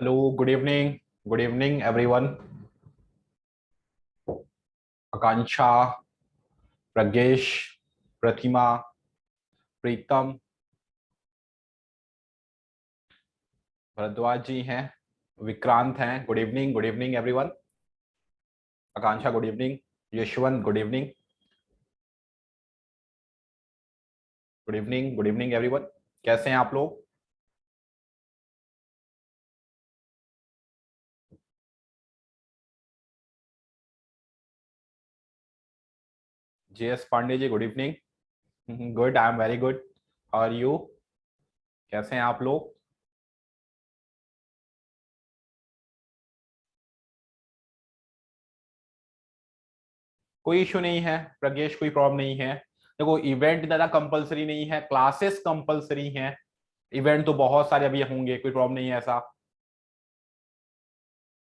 Hello, good evening everyone. Akanksha, Pragnesh, Pratima, Pritam, Bharadwaj ji हैं, विक्रांत हैं। Good evening everyone. Akanksha good evening, Yashwant good evening everyone. कैसे हैं आप लोग? JS Pandey ji good evening. Good, I am very good. How are you? कैसे हैं आप लोग? कोई इशू नहीं है प्रज्ञेश, कोई प्रॉब्लम नहीं है। देखो, इवेंट ज्यादा कंपलसरी नहीं है, क्लासेस कंपलसरी हैं। इवेंट तो बहुत सारे अभी होंगे, कोई प्रॉब्लम नहीं है ऐसा।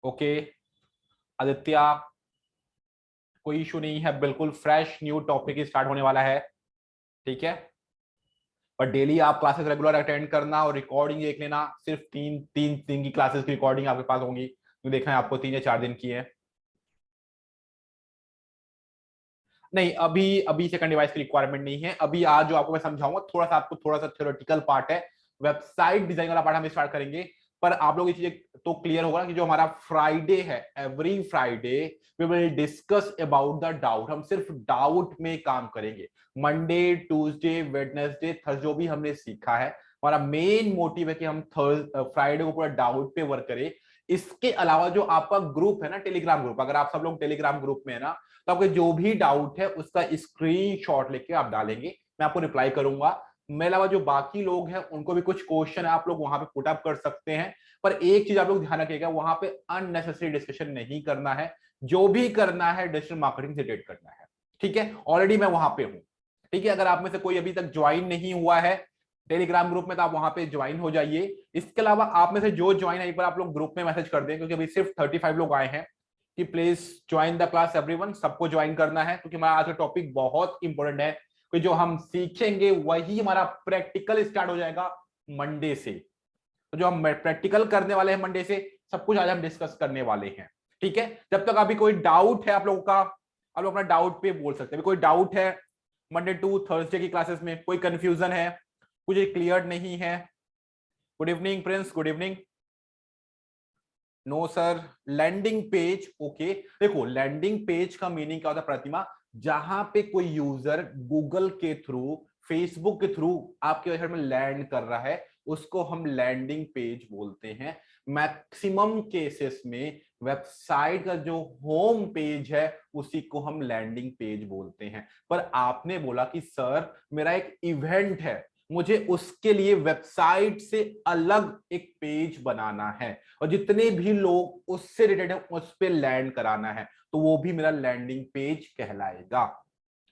ओके आदित्य, कोई इशू नहीं है, बिल्कुल फ्रेश न्यू टॉपिक स्टार्ट होने वाला है। ठीक है, पर डेली आप क्लासेस रेगुलर अटेंड करना और रिकॉर्डिंग देख लेना। सिर्फ तीन तीन दिन की क्लासेस की रिकॉर्डिंग आपके पास होंगी, तो देखना है आपको 3 या 4 दिन की है। नहीं, अभी अभी सेकंड डिवाइस की रिक्वायरमेंट नहीं है। अभी आज जो आपको मैं समझाऊंगा, थोड़ा सा आपको थोड़ा सा थ्योरेटिकल पार्ट है। वेबसाइट डिजाइन वाला पार्ट हम स्टार्ट करेंगे। पर आप लोग ये चीजें तो क्लियर होगा कि जो हमारा फ्राइडे है, every Friday we will discuss about the doubt. हम सिर्फ डाउट में काम करेंगे। मंडे, ट्यूसडे, वेडनेसडे, थर्सडे जो भी हमने सीखा है, हमारा मेन मोटिव है कि हम फ्राइडे को पूरा डाउट पे वर्क करें। इसके अलावा जो आपका ग्रुप है ना, टेलीग्राम ग्रुप, अगर आप सब लोग टेलीग्राम ग्रुप में है ना, तो आपके जो भी डाउट है उसका स्क्रीनशॉट लेके आप डालेंगे, मैं आपको रिप्लाई करूंगा। मेरे अलावा जो बाकी लोग हैं उनको भी कुछ क्वेश्चन है, आप लोग वहां पे पुट अप कर सकते हैं। पर एक चीज आप लोग ध्यान रखिएगा, वहां पे अननेसेसरी डिस्कशन नहीं करना है। जो भी करना है डिजिटल मार्केटिंग से रिलेटेड करना है। ठीक है, ऑलरेडी मैं वहां पे हूं। ठीक है, अगर आप में से कोई अभी तक ज्वाइन नहीं हुआ है टेलीग्राम ग्रुप में, तो आप वहां पे ज्वाइन हो जाइए। इसके अलावा आप में से जो ज्वाइन है, एक बार आप लोग ग्रुप में मैसेज कर दें, क्योंकि अभी सिर्फ 35 लोग आए हैं, कि please join the class everyone. सबको ज्वाइन करना है, क्योंकि हमारा आज का टॉपिक बहुत इंपॉर्टेंट है। कि जो हम सीखेंगे वही हमारा प्रैक्टिकल स्टार्ट हो जाएगा मंडे से। तो जो हम प्रैक्टिकल करने वाले हैं मंडे से, सब कुछ आज हम डिस्कस करने वाले हैं। ठीक है, जब तक अभी कोई डाउट है आप लोगों का, आप लोग अपना डाउट पे बोल सकते हैं। कोई डाउट है मंडे टू थर्सडे की क्लासेस में? कोई कंफ्यूजन है, कुछ क्लियर नहीं है? Good evening Prince, good evening. No sir, landing page. Okay, देखो लैंडिंग पेज का मीनिंग क्या होता है प्रतिमा? जहां पे कोई यूजर गूगल के थ्रू, फेसबुक के थ्रू आपके वेबसाइट में लैंड कर रहा है, उसको हम लैंडिंग पेज बोलते हैं। मैक्सिमम केसेस में वेबसाइट का जो होम पेज है उसी को हम लैंडिंग पेज बोलते हैं। पर आपने बोला कि सर मेरा एक इवेंट है, मुझे उसके लिए वेबसाइट से अलग एक पेज बनाना है, और जितने भी लोग उससे रिलेटेड है उस पर लैंड कराना है, तो वो भी मेरा लैंडिंग पेज कहलाएगा।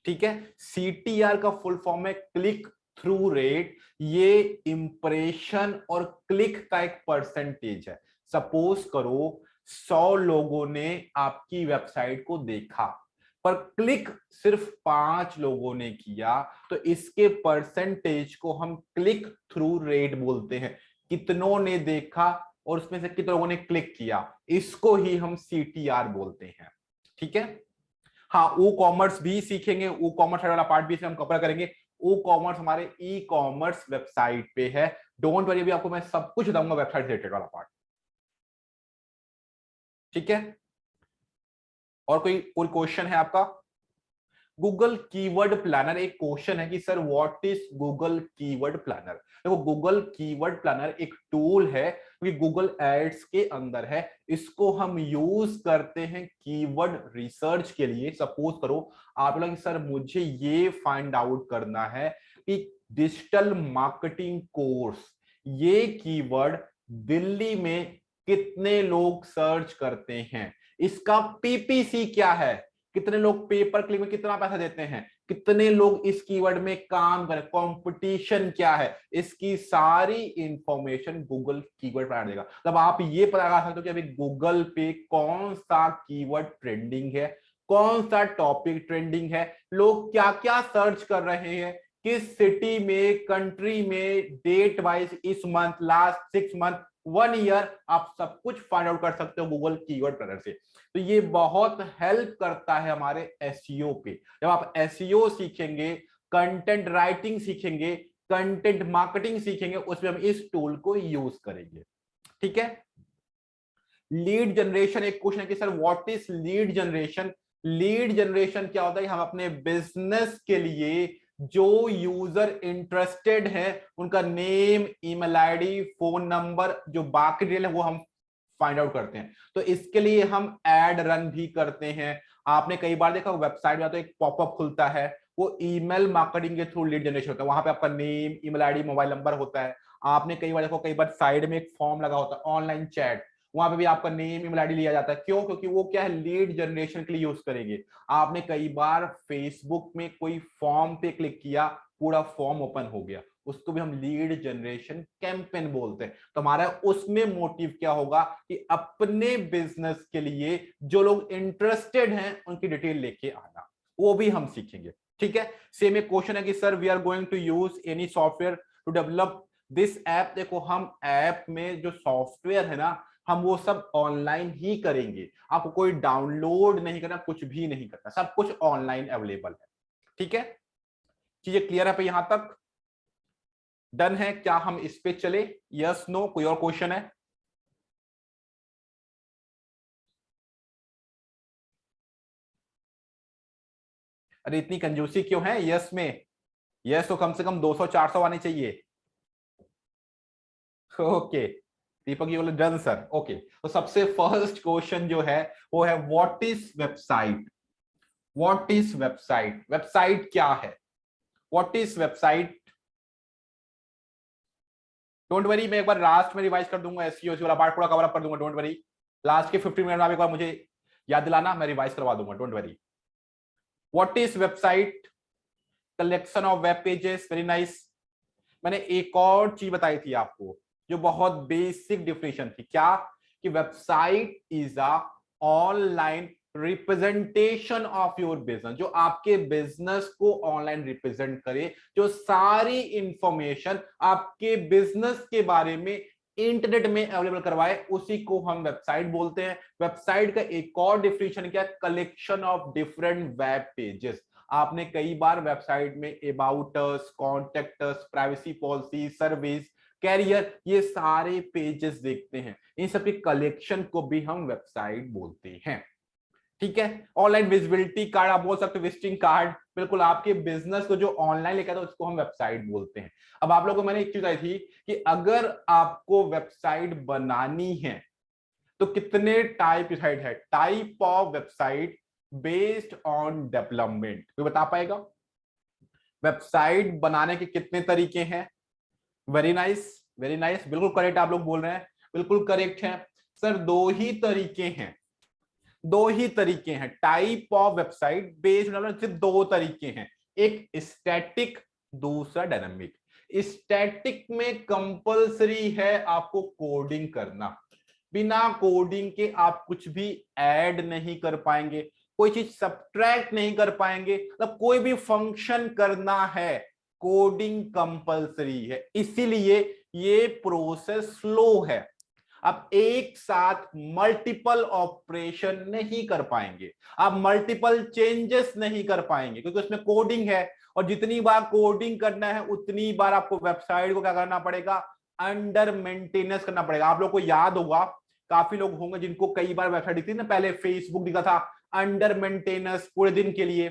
ठीक है, सीटीआर का फुल फॉर्म है क्लिक थ्रू रेट। ये इंप्रेशन और क्लिक का एक परसेंटेज है। सपोज करो 100 लोगों ने आपकी वेबसाइट को देखा, पर क्लिक सिर्फ 5 लोगों ने किया, तो इसके परसेंटेज को हम क्लिक थ्रू रेट बोलते हैं। कितनों ने देखा और उसमें से कितने लोगों ने क्लिक किया, इसको ही हम सीटीआर बोलते हैं। ठीक है, हाँ, ई कॉमर्स भी सीखेंगे, ई कॉमर्स वाला पार्ट भी हम कवर करेंगे। ई कॉमर्स हमारे ई कॉमर्स वेबसाइट पे है। डोंट वरी, अभी आपको मैं सब कुछ बताऊंगा वेबसाइट रिलेटेड वाला पार्ट। ठीक है, और कोई क्वेश्चन है आपका? गूगल कीवर्ड प्लानर, एक क्वेश्चन है कि sir what is Google keyword planner. देखो, गूगल कीवर्ड प्लानर एक टूल है कि गूगल एड्स के अंदर है। इसको हम यूज करते हैं कीवर्ड रिसर्च के लिए। सपोज करो आप लोग, सर मुझे ये फाइंड आउट करना है कि डिजिटल मार्केटिंग कोर्स, ये कीवर्ड दिल्ली में कितने लोग सर्च करते हैं, इसका पीपीसी क्या है, कितने लोग पेपर क्लिक में कितना पैसा देते हैं, कितने लोग इस कीवर्ड में काम करें, कंपटीशन क्या है, इसकी सारी इंफॉर्मेशन गूगल कीवर्ड पर देगा। तब आप ये पता लगा सकते हो कि अभी गूगल पे कौन सा कीवर्ड ट्रेंडिंग है, कौन सा टॉपिक ट्रेंडिंग है, लोग क्या क्या सर्च कर रहे हैं, किस सिटी में, कंट्री में, डेट वाइज, इस मंथ, लास्ट 6 मंथ, 1 ईयर आप सब कुछ फाइंड आउट कर सकते हो गूगल कीवर्ड प्लानर से। तो ये बहुत हेल्प करता है हमारे एसईओ पे। जब आप एसईओ सीखेंगे, कंटेंट राइटिंग सीखेंगे, कंटेंट मार्केटिंग सीखेंगे, उसमें हम इस टूल को यूज करेंगे। ठीक है। लीड जनरेशन, एक क्वेश्चन है कि sir what is lead generation. Lead generation क्या होता है? हम अपने बिजनेस के लिए जो यूजर इंटरेस्टेड है उनका name, email ID, phone number, जो बाकी डिटेल है वो हम फाइंड आउट करते हैं। तो इसके लिए हम एड रन भी करते हैं। आपने कई बार देखा वेबसाइट में तो एक पॉपअप खुलता है, वो ईमेल मार्केटिंग के थ्रू लीड जनरेशन होता है। वहां पे आपका name, email ID, mobile number होता है। आपने कई बार देखो, कई बार साइड में एक फॉर्म लगा होता है ऑनलाइन चैट, वहां पे भी आपका नेम, ईमेल आईडी लिया जाता है। क्यों? क्योंकि वो क्या है, लीड जनरेशन के लिए यूज करेंगे। आपने कई बार फेसबुक में कोई फॉर्म पे क्लिक किया, पूरा फॉर्म ओपन हो गया, उसको भी हम लीड जनरेशन कैंपेन बोलते हैं। तो हमारा उसमें मोटिव क्या होगा कि अपने बिजनेस के लिए जो लोग इंटरेस्टेड हैं उनकी डिटेल लेके आना, वो भी हम सीखेंगे। ठीक है। सेम एक क्वेश्चन है कि sir we are going to use any software to develop this app. देखो, हम ऐप में जो सॉफ्टवेयर है ना, हम वो सब ऑनलाइन ही करेंगे। आपको कोई डाउनलोड नहीं करना, कुछ भी नहीं करना, सब कुछ ऑनलाइन अवेलेबल है। ठीक है। चीजें क्लियर है पे यहां तक? डन है क्या? हम इस पे चले? Yes no? कोई और क्वेश्चन है? अरे इतनी कंजूसी क्यों है यस में? यस तो कम से कम 200-400 आने चाहिए। ओके, दीपक जी बोले डन सर। ओके, तो सबसे फर्स्ट क्वेश्चन जो है वो है what is website. What is website? Website क्या है? What is website? Don't worry, मैं एक बार लास्ट में रिवाइज कर दूंगा, एसईओ वाला पार्ट पूरा कवर अप कर दूंगा। डोंट वरी, लास्ट के 15 मिनट में आप एक बार मुझे याद दिलाना, मैं रिवाइज करवा दूंगा। Don't worry. What is website? Collection of web pages. Very nice. मैंने एक और चीज बताई थी आपको जो बहुत बेसिक डिफिनेशन थी, क्या? कि website is a online representation of your business, जो आपके बिजनेस को ऑनलाइन रिप्रेजेंट करे, जो सारी इंफॉर्मेशन आपके बिजनेस के बारे में इंटरनेट में अवेलेबल करवाए, उसी को हम वेबसाइट बोलते हैं। वेबसाइट का एक और डिफिनेशन क्या? Collection of different web pages. आपने कई बार वेबसाइट में about us, contact us, privacy policy, service, career, ये सारे पेजेस देखते हैं। इन सब के कलेक्शन को भी हम वेबसाइट बोलते हैं। ठीक है। ऑनलाइन विजिबिलिटी कार्ड आप बोल सकते हो, विजिटिंग कार्ड, बिल्कुल आपके बिजनेस को जो ऑनलाइन लेकर, तो उसको हम वेबसाइट बोलते हैं। अब आप लोगों को मैंने एक चीज बताई थी कि अगर आपको वेबसाइट बनानी है तो कितने टाइप की साइट है, type of website based on development. कोई बता पाएगा वेबसाइट बनाने के कितने तरीके हैं? वेरी नाइस, वेरी नाइस, बिल्कुल करेक्ट आप लोग बोल रहे हैं, बिल्कुल करेक्ट है। सर दो ही तरीके हैं, दो ही तरीके हैं type of website based on, सिर्फ दो तरीके हैं, एक स्टैटिक, दूसरा डायनामिक। स्टैटिक में कंपलसरी है आपको कोडिंग करना, बिना कोडिंग के आप कुछ भी ऐड नहीं कर पाएंगे, कोई चीज सब्ट्रैक्ट नहीं कर पाएंगे, मतलब कोई भी फंक्शन करना है कोडिंग कंपलसरी है, इसीलिए ये प्रोसेस स्लो है। आप एक साथ मल्टीपल ऑपरेशन नहीं कर पाएंगे, आप मल्टीपल चेंजेस नहीं कर पाएंगे, क्योंकि उसमें कोडिंग है, और जितनी बार कोडिंग करना है उतनी बार आपको वेबसाइट को क्या करना पड़ेगा, अंडर मेंटेनेंस करना पड़ेगा। आप लोग को याद होगा, काफी लोग होंगे जिनको कई बार वेबसाइट दिखती ना, पहले फेसबुक दिखा था अंडर मेंटेनेंस पूरे दिन के लिए,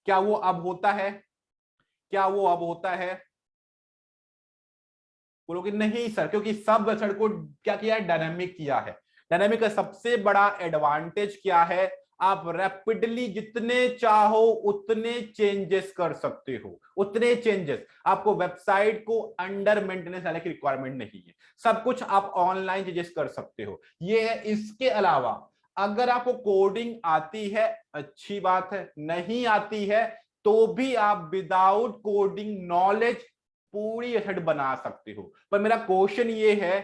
क्या वो अब होता है? क्या वो अब होता है? बोलोगे नहीं सर, क्योंकि सब वेबसाइट को क्या किया है, डायनामिक किया है। डायनामिक का सबसे बड़ा एडवांटेज क्या है? आप रैपिडली जितने चाहो उतने चेंजेस कर सकते हो, उतने चेंजेस। आपको वेबसाइट को अंडर मेंटेनेंस लाने की रिक्वायरमेंट नहीं है, सब कुछ आप ऑनलाइन चेंजेस कर सकते हो, ये है। इसके अलावा अगर आपको कोडिंग आती है अच्छी बात है, नहीं आती है तो भी आप विदाउट कोडिंग नॉलेज पूरी वेबसाइट बना सकते हो। पर मेरा क्वेश्चन ये है,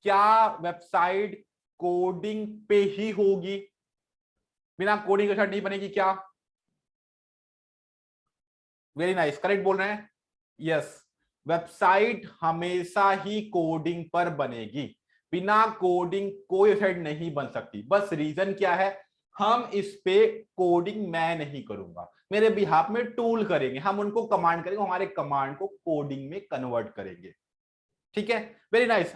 क्या वेबसाइट कोडिंग पे ही होगी? बिना कोडिंग वेबसाइट नहीं बनेगी क्या? वेरी नाइस, करेक्ट बोल रहे हैं। यस, वेबसाइट हमेशा ही कोडिंग पर बनेगी, बिना कोडिंग कोई वेबसाइट नहीं बन सकती। बस रीजन क्या है, हम इस पे कोडिंग मैं नहीं करूंगा, मेरे बिहाफ में टूल करेंगे, हम उनको कमांड करेंगे, हमारे कमांड को कोडिंग में कन्वर्ट करेंगे। ठीक है, very nice.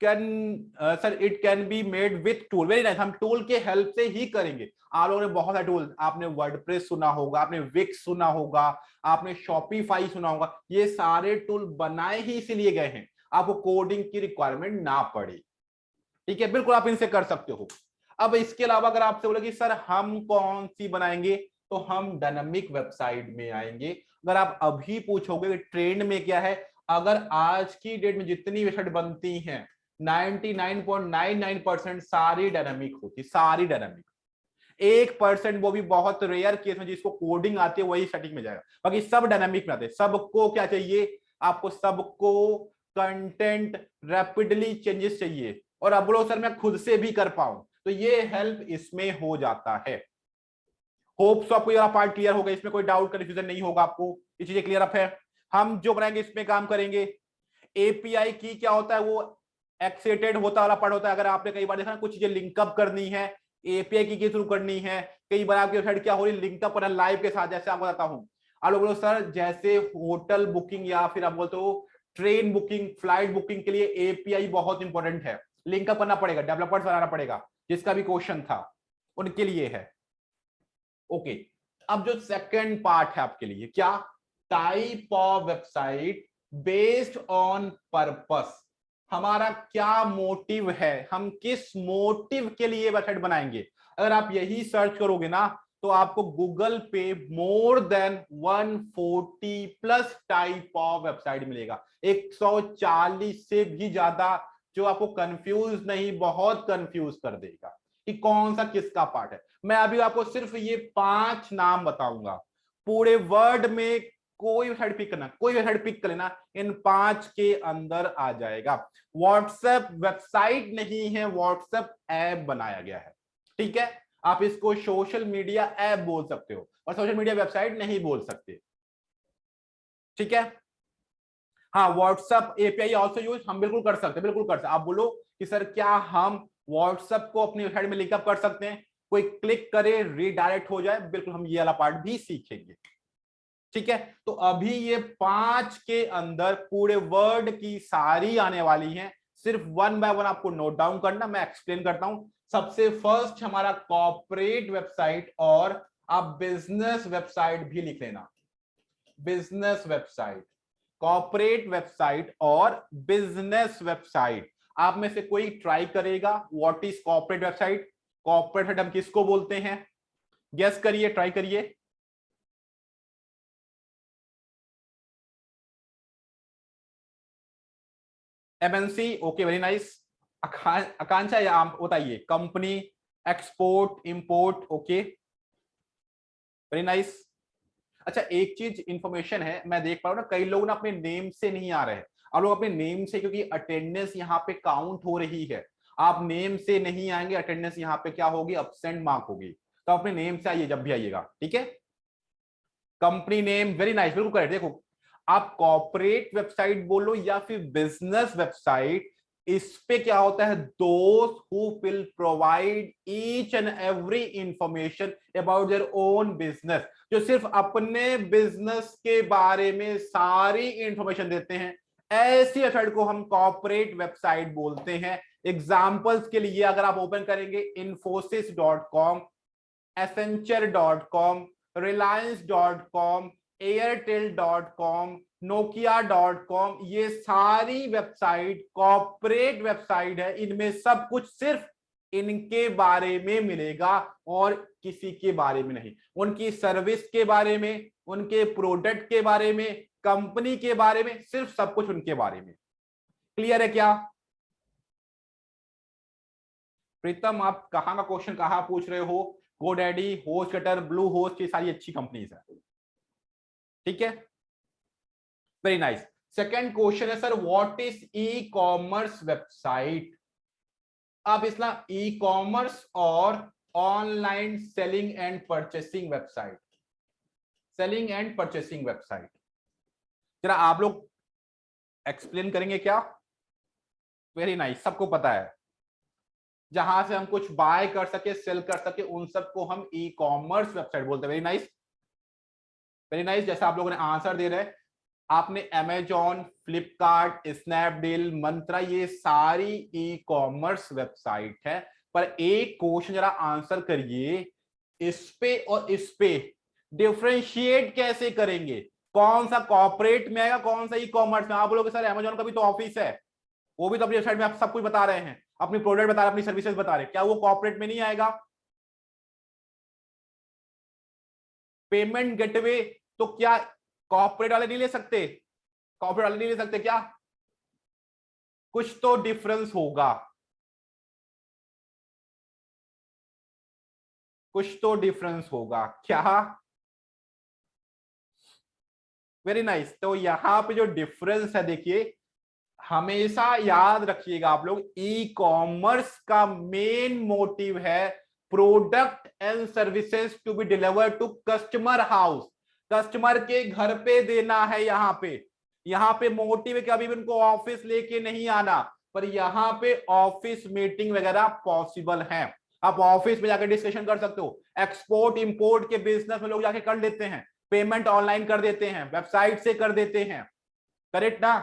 Can sir it can be made with tool, very nice, हम टूल के हेल्प से ही करेंगे। आप लोगों ने बहुत सारे टूल, आपने वर्डप्रेस सुना होगा, आपने विक्स सुना होगा, आपने शॉपिफाई सुना होगा, ये सारे टूल बनाए ही इसीलिए गए हैं आपको कोडिंग की रिक्वायरमेंट ना पड़े। ठीक है, बिल्कुल आप इनसे कर सकते हो। अब इसके अलावा अगर आपसे बोले कि सर हम कौन सी बनाएंगे, तो हम डायनामिक वेबसाइट में आएंगे। अगर आप अभी पूछोगे कि ट्रेंड में क्या है, अगर आज की डेट में जितनी वेबसाइट बनती हैं 99.99% सारी डायनामिक होती, सारी डायनामिक। 1% वो भी बहुत रेयर केस में जिसको कोडिंग आती है वही स्टैटिक में जाएगा, बाकी सब डायनामिक में आते हैं। सबको क्या चाहिए, आपको सबको कंटेंट रैपिडली चेंजेस चाहिए, और अब बोलो सर मैं खुद से भी कर पाऊं, तो ये हेल्प इसमें हो जाता है। होप सो आपको ये वाला पार्ट क्लियर होगा, इसमें कोई डाउट कंफ्यूजन नहीं होगा आपको, ये चीजें क्लियर अप है। हम जो बनाएंगे इसमें काम करेंगे। एपीआई की क्या होता है, वो एक्सेटेड होता वाला पार्ट होता है। अगर आपने कई बार देखा ना, कुछ चीजें लिंकअप करनी है, एपीआई की थ्रू करनी है, कई बार आपकी वेबसाइट क्या हो रही है, लिंकअप करना लाइव के साथ। जैसे आपको बताता हूं, आप लोग बोलो सर जैसे होटल बुकिंग या फिर आप बोलते हो ट्रेन बुकिंग, फ्लाइट बुकिंग के लिए एपीआई बहुत इंपॉर्टेंट है, लिंकअप करना पड़ेगा, डेवलपर्स बनाना पड़ेगा, जिसका भी क्वेश्चन था उनके लिए है। ओके, अब जो सेकंड पार्ट है आपके लिए, क्या, type of website based on purpose. हमारा क्या मोटिव है, हम किस मोटिव के लिए वेबसाइट बनाएंगे। अगर आप यही सर्च करोगे ना, तो आपको गूगल पे more than 140 plus type of website मिलेगा, 140 से भी ज्यादा, जो आपको कंफ्यूज नहीं, बहुत कंफ्यूज कर देगा कि कौन सा किसका पार्ट है। मैं अभी आपको सिर्फ ये 5 नाम बताऊंगा, पूरे वर्ड में कोई वेबसाइट पिक करना, कोई वेबसाइट पिक कर लेना, इन 5 के अंदर आ जाएगा। व्हाट्सएप वेबसाइट नहीं है, व्हाट्सएप ऐप बनाया गया है। ठीक है, आप इसको सोशल मीडिया ऐप बोल सकते हो, और सोशल मीडिया वेबसाइट नहीं बोल सकते। ठीक है, हाँ, व्हाट्सएप एपीआई आल्सो यूज हम बिल्कुल कर सकते हैं, बिल्कुल कर सकते। आप बोलो कि सर क्या हम व्हाट्सएप को अपनी वेबसाइट में लिंकअप कर सकते हैं, कोई क्लिक करे रीडायरेक्ट हो जाए, बिल्कुल हम ये वाला पार्ट भी सीखेंगे। ठीक है, तो अभी ये 5 के अंदर पूरे वर्ड की सारी आने वाली हैं, सिर्फ वन बाय वन आपको नोट डाउन करना, मैं एक्सप्लेन करता हूं। सबसे फर्स्ट हमारा कॉर्पोरेट वेबसाइट, और आप बिजनेस वेबसाइट भी लिख लेना, बिजनेस वेबसाइट, कॉर्पोरेट वेबसाइट और बिजनेस वेबसाइट। आप में से कोई ट्राई करेगा, what is corporate website, corporate website हम किसको बोलते हैं, गेस करिए, ट्राई करिए। MNC, okay very nice. Akanksha या आप बताइए, company, export, import, okay very nice. अच्छा, एक चीज इंफॉर्मेशन है, मैं देख पा रहा हूँ ना, कई लोग ना अपने नेम से नहीं आ रहे हैं। आप लोग अपने नेम से, क्योंकि अटेंडेंस यहाँ पे काउंट हो रही है, आप नेम से नहीं आएंगे, अटेंडेंस यहाँ पे क्या होगी, अब्सेंट मार्क होगी। तो अपने नेम से आइए जब भी आइएगा, ठीक है। कंपनी नेम, वेरी नाइस, बिल्कुल करेक्ट। देखो, आप कॉर्पोरेट वेबसाइट बोलो या फिर बिजनेस वेबसाइट, इस पे क्या होता है, दोस्त who will provide each and every information about their own business, जो सिर्फ अपने बिजनेस के बारे में सारी इंफॉर्मेशन देते हैं, ऐसी वेबसाइट को हम कॉर्पोरेट वेबसाइट बोलते हैं। एग्जाम्पल्स के लिए अगर आप ओपन करेंगे infosys.com, accenture.com, reliance.com, airtel.com, nokia.com, ये सारी वेबसाइट कॉर्पोरेट वेबसाइट है। इनमें सब कुछ सिर्फ इनके बारे में मिलेगा और किसी के बारे में नहीं। उनकी सर्विस के बारे में, उनके प्रोडक्ट के बारे में, कंपनी के बारे में, सिर्फ सब कुछ उनके बारे में। क्लियर है क्या? प्रीतम, आप कहां का क्वेश्चन कहां पूछ रहे हो? गोडैडी, होस्टगेटर, ब्लू होस्ट, ये सारी अच्छी कंपनीज है। ठीक है, वेरी नाइस। सेकेंड क्वेश्चन है sir, what is e commerce website. अब इसका ई कॉमर्स और online selling and purchasing website, selling and purchasing website, जरा आप लोग एक्सप्लेन करेंगे क्या? वेरी नाइस, सबको पता है। जहां से हम कुछ बाय कर सके, सेल कर सके, उन सबको हम ई कॉमर्स वेबसाइट बोलते हैं। Very nice, very nice. जैसे आप लोगों ने आंसर दे रहे हैं, आपने अमेजॉन, फ्लिपकार्ट, स्नैपडील, मंत्रा, ये सारी ई कॉमर्स वेबसाइट है। पर एक क्वेश्चन जरा आंसर करिए, इस पे और इस पे डिफरेंशिएट कैसे करेंगे? कौन सा कॉर्पोरेट में आएगा, कौन सा ई कॉमर्स में? आप बोलोगे सर अमेजॉन का भी तो ऑफिस है, वो भी तो अपनी वेबसाइट में आप सब कुछ बता रहे हैं, अपनी प्रोडक्ट बता रहे हैं, अपनी सर्विसेज बता रहे हैं, क्या वो कॉर्पोरेट में नहीं आएगा? पेमेंट गेटवे तो क्या कॉर्पोरेट वाले नहीं ले सकते? कॉर्पोरेट वाले नहीं ले सकते क्या? कुछ तो डिफरेंस होगा, कुछ तो डिफरेंस होगा क्या? Very nice. तो यहां पे जो डिफरेंस है देखिए, हमेशा याद रखिएगा आप लोग, ई कॉमर्स का मेन मोटिव है product and services to be delivered to customer house, customer के घर पे देना है। यहाँ पे मोटिव है कि अभी उनको ऑफिस लेके नहीं आना, पर यहाँ पे ऑफिस मीटिंग वगैरह पॉसिबल है। आप ऑफिस में जाकर डिस्कशन कर सकते हो, एक्सपोर्ट इंपोर्ट के बिजनेस में लोग जाके कर लेते हैं, पेमेंट ऑनलाइन कर देते हैं, वेबसाइट से कर देते हैं, करेक्ट ना?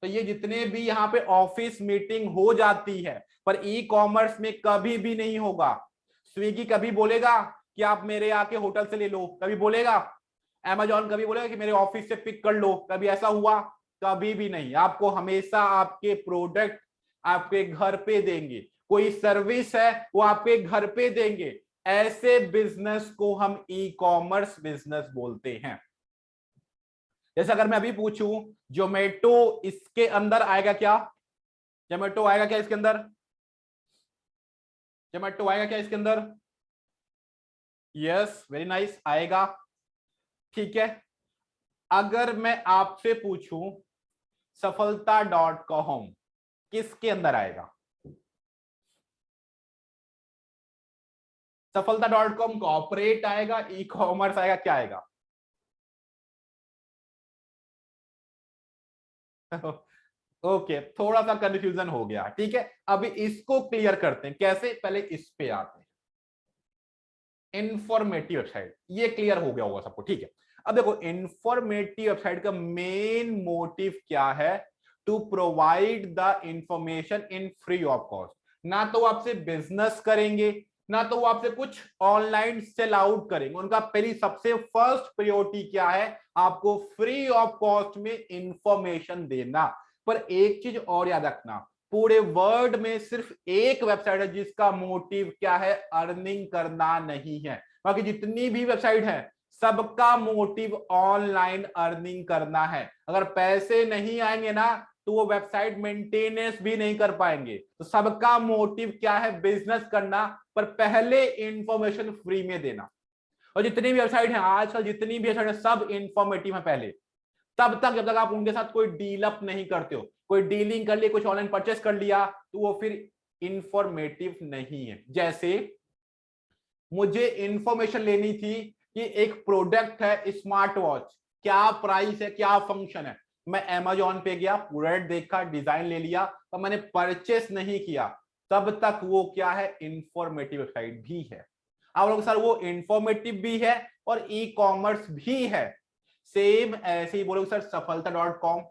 तो ये जितने भी यहाँ पे ऑफिस मीटिंग हो जाती है, पर ई कॉमर्स में कभी भी नहीं होगा। स्विगी कभी बोलेगा कि आप मेरे आके होटल से ले लो, कभी बोलेगा? अमेजॉन कभी बोलेगा कि मेरे ऑफिस से पिक कर लो? कभी ऐसा हुआ? कभी भी नहीं। आपको हमेशा आपके प्रोडक्ट आपके घर पे देंगे, कोई सर्विस है वो आपके घर पे देंगे। ऐसे बिजनेस को हम ई कॉमर्स बिजनेस बोलते हैं। जैसे अगर मैं अभी पूछूं जोमेटो इसके अंदर आएगा क्या? जोमेटो आएगा क्या इसके अंदर? जोमेटो आएगा क्या इसके अंदर? यस, वेरी नाइस, आएगा। ठीक है। अगर मैं आपसे पूछूं सफलता डॉट कॉम किसके अंदर आएगा? सफलता डॉट कॉम कॉर्पोरेट आएगा, ई कॉमर्स आएगा, क्या आएगा? ओके, थोड़ा सा कंफ्यूजन हो गया, ठीक है। अभी इसको क्लियर करते हैं कैसे, पहले इस पे आते हैं। इंफॉर्मेटिव वेबसाइट, ये क्लियर हो गया होगा सबको, ठीक है। अब देखो, इंफॉर्मेटिव वेबसाइट का मेन मोटिव क्या है? To provide the information in free of cost. ना तो आपसे बिजनेस करेंगे, ना तो वो आपसे कुछ ऑनलाइन सेल आउट करेंगे। उनका पहली सबसे फर्स्ट प्रायोरिटी क्या है? आपको फ्री ऑफ कॉस्ट में इंफॉर्मेशन देना। पर एक चीज और याद रखना, पूरे वर्ल्ड में सिर्फ एक वेबसाइट है जिसका मोटिव क्या है? अर्निंग करना नहीं है। बाकी जितनी भी वेबसाइट है सबका मोटिव ऑनलाइन अर्निंग करना है। अगर पैसे नहीं आएंगे ना तो वो वेबसाइट मेंटेनेंस भी नहीं कर पाएंगे। तो सबका मोटिव क्या है? बिजनेस करना, पर पहले इंफॉर्मेशन फ्री में देना। और जितनी भी वेबसाइट है आजकल, जितनी भी वेबसाइट है, सब इंफॉर्मेटिव है पहले। तब तक जब तक आप उनके साथ कोई डील अप नहीं करते हो, कोई डीलिंग कर ली, कुछ ऑनलाइन परचेस कर लिया, तो वो फिर इंफॉर्मेटिव नहीं है। जैसे मुझे इंफॉर्मेशन लेनी थी कि एक प्रोडक्ट है स्मार्ट वॉच, क्या प्राइस है, क्या फंक्शन है। मैं अमेजोन पे गया, प्रोडक्ट देखा, डिजाइन ले लिया, तो मैंने परचेस नहीं किया, तब तक वो क्या है? इंफॉर्मेटिव साइट भी है। आप लोग सर वो इंफॉर्मेटिव भी है और ई कॉमर्स भी है। सेम ऐसे ही बोलोगे सर सफलता डॉट कॉम,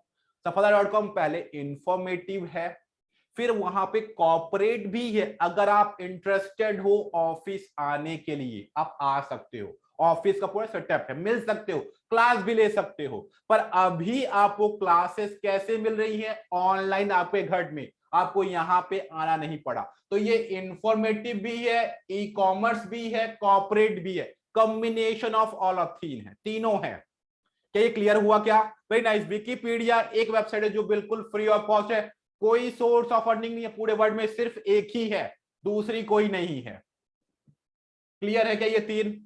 सफलता डॉट कॉम पहले इंफॉर्मेटिव है, फिर वहां पे कॉर्पोरेट भी है। अगर आप इंटरेस्टेड हो ऑफिस आने के लिए, आप आ सकते हो, ऑफिस का पूरा सेटअप है, मिल सकते हो, क्लास भी ले सकते हो। पर अभी आपको क्लासेस कैसे मिल रही है? ऑनलाइन, आपके घर में, आपको यहां पे आना नहीं पड़ा। तो ये इंफॉर्मेटिव भी है, ई कॉमर्स भी है, कॉर्पोरेट भी है, कॉम्बिनेशन ऑफ ऑल ऑफ तीन है, तीनों है। क्या ये क्लियर हुआ क्या? Very nice. विकिपीडिया एक वेबसाइट है जो बिल्कुल फ्री ऑफ कॉस्ट है, कोई सोर्स ऑफ अर्निंग नहीं है, पूरे वर्ल्ड में सिर्फ एक ही है, दूसरी कोई नहीं है। क्लियर है क्या ये तीन?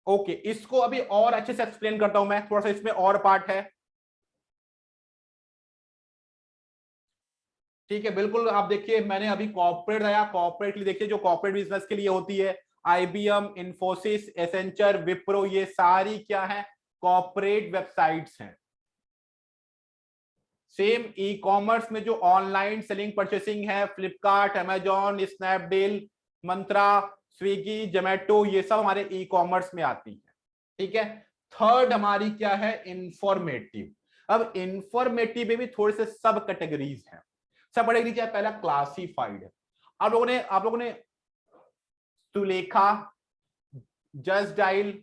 ओके, इसको अभी और अच्छे से एक्सप्लेन करता हूं मैं, थोड़ा सा इसमें और पार्ट है। ठीक है, बिल्कुल। आप देखिए, मैंने अभी कॉर्पोरेट आया, कॉर्पोरेट देखिए जो कॉर्पोरेट बिजनेस के लिए होती है, आईबीएम, इंफोसिस, एसेंचर, विप्रो, ये सारी क्या है? कॉर्पोरेट वेबसाइट्स हैं। सेम ई कॉमर्स में जो ऑनलाइन सेलिंग परचेसिंग है, फ्लिपकार्ट, अमेजॉन, स्नैपडील, मंत्रा, स्विगी, जोमेटो, ये सब हमारे ई कॉमर्स में आती है। ठीक है। थर्ड हमारी क्या है, इंफॉर्मेटिव। अब इंफॉर्मेटिव में भी थोड़े से सब कैटेगरीज हैं। सब कैटेगरी क्या है, पहला क्लासिफाइड है। आप लोगों ने Sulekha, just dial,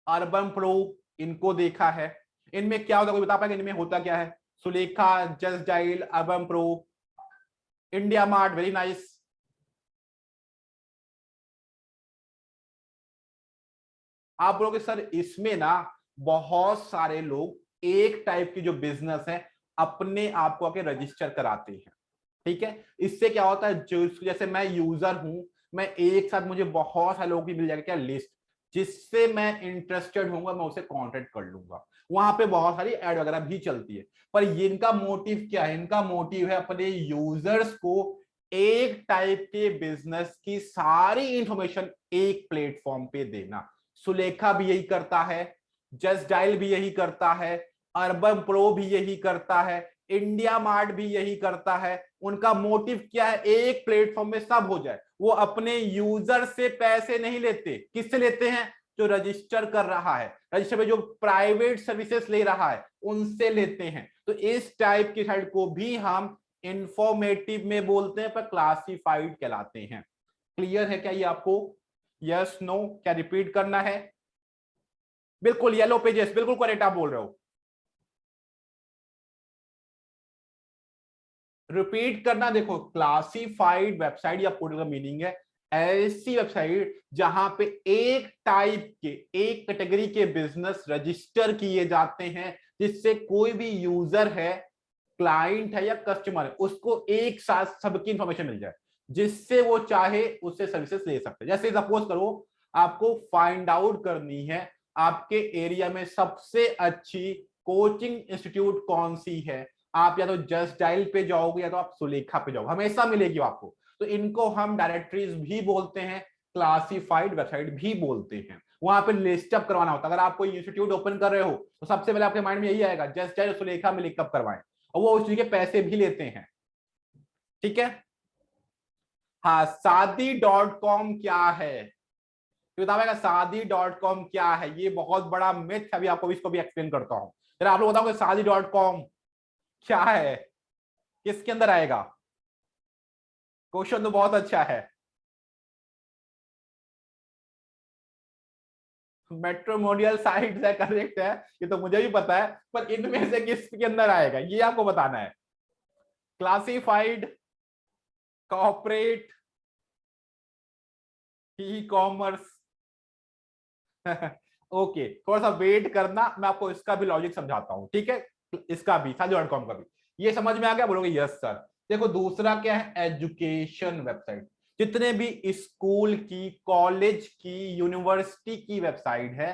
urban pro, इनको देखा है। इनमें क्या होता है, कोई बता पाएगा इनमें होता क्या है? Sulekha, just dial, urban pro, India mart, very nice. आप बोलोगे सर इसमें ना बहुत सारे लोग एक टाइप की जो बिजनेस है अपने आप को आके रजिस्टर कराते हैं। ठीक है। इससे क्या होता है, जो जैसे मैं यूजर हूं, मैं एक साथ मुझे बहुत सारे लोग भी मिल जाएगा क्या, लिस्ट, जिससे मैं इंटरेस्टेड होऊंगा मैं उसे कांटेक्ट कर लूंगा। वहां पे बहुत सारी एड वगैरह भी चलती है। पर इनका मोटिव क्या है? इनका मोटिव है अपने यूजर्स को एक टाइप के बिजनेस की सारी इंफॉर्मेशन एक प्लेटफॉर्म पे देना। सुलेखा भी यही करता है, जस्ट डायल भी यही करता है, अर्बन प्रो भी यही करता है, इंडिया मार्ट भी यही करता है। उनका मोटिव क्या है, एक प्लेटफॉर्म में सब हो जाए। वो अपने यूजर से पैसे नहीं लेते, किससे लेते हैं? जो रजिस्टर कर रहा है, रजिस्टर में जो प्राइवेट सर्विसेज ले रहा है उनसे लेते हैं। तो इस टाइप की साइड को भी हम इंफॉर्मेटिव में बोलते हैं, पर क्लासिफाइड कहलाते हैं। क्लियर है क्या ये आपको? Yes no? क्या रिपीट करना है? बिल्कुल येलो पेजेस, बिल्कुल करेक्ट आप बोल रहे हो। रिपीट करना, देखो क्लासिफाइड वेबसाइट या पोर्टल का मीनिंग है ऐसी वेबसाइट जहां पे एक टाइप के, एक कैटेगरी के बिजनेस रजिस्टर किए जाते हैं, जिससे कोई भी यूजर है, क्लाइंट है या कस्टमर है, उसको एक साथ सबकी इंफॉर्मेशन मिल जाए, जिससे वो चाहे उससे सर्विसेज ले सकते हैं। जैसे सपोज करो आपको फाइंड आउट करनी है आपके एरिया में सबसे अच्छी कोचिंग इंस्टीट्यूट कौन सी है, आप या तो जस्ट डायल पे जाओगे या तो आप सुलेखा पे जाओगे, हमेशा मिलेगी आपको। तो इनको हम डायरेक्टरीज भी बोलते हैं, क्लासिफाइड वेबसाइट भी बोलते हैं। वहां पे लिस्ट अप करवाना होता है। अगर आप कोई इंस्टीट्यूट ओपन कर रहे हो तो सबसे पहले आपके माइंड में यही आएगा, जस्ट डायल सुलेखा में लिस्ट अप करवाएं, और वो उस चीज के पैसे भी लेते हैं। ठीक है। हाँ, शादी.com क्या है? बताएगा शादी.com क्या है? ये बहुत बड़ा मिथ है, अभी आपको इसको भी एक्सप्लेन करता हूं। फिर आप लोग बताओगे शादी.com क्या है, किसके अंदर आएगा? क्वेश्चन तो बहुत अच्छा है। मेट्रोमोनियल साइट्स है, करेक्ट है, ये तो मुझे भी पता है, पर इनमें से किसके अंदर आएगा ये आपको बताना है। Classified, corporate, e commerce. Okay, थोड़ा सा वेट करना, मैं आपको इसका भी लॉजिक समझाता हूं। ठीक है, इसका भी शादी.com का भी ये समझ में आ गया? बोलोगे यस सर। देखो दूसरा क्या है, एजुकेशन वेबसाइट। जितने भी स्कूल की, कॉलेज की, यूनिवर्सिटी की वेबसाइट है,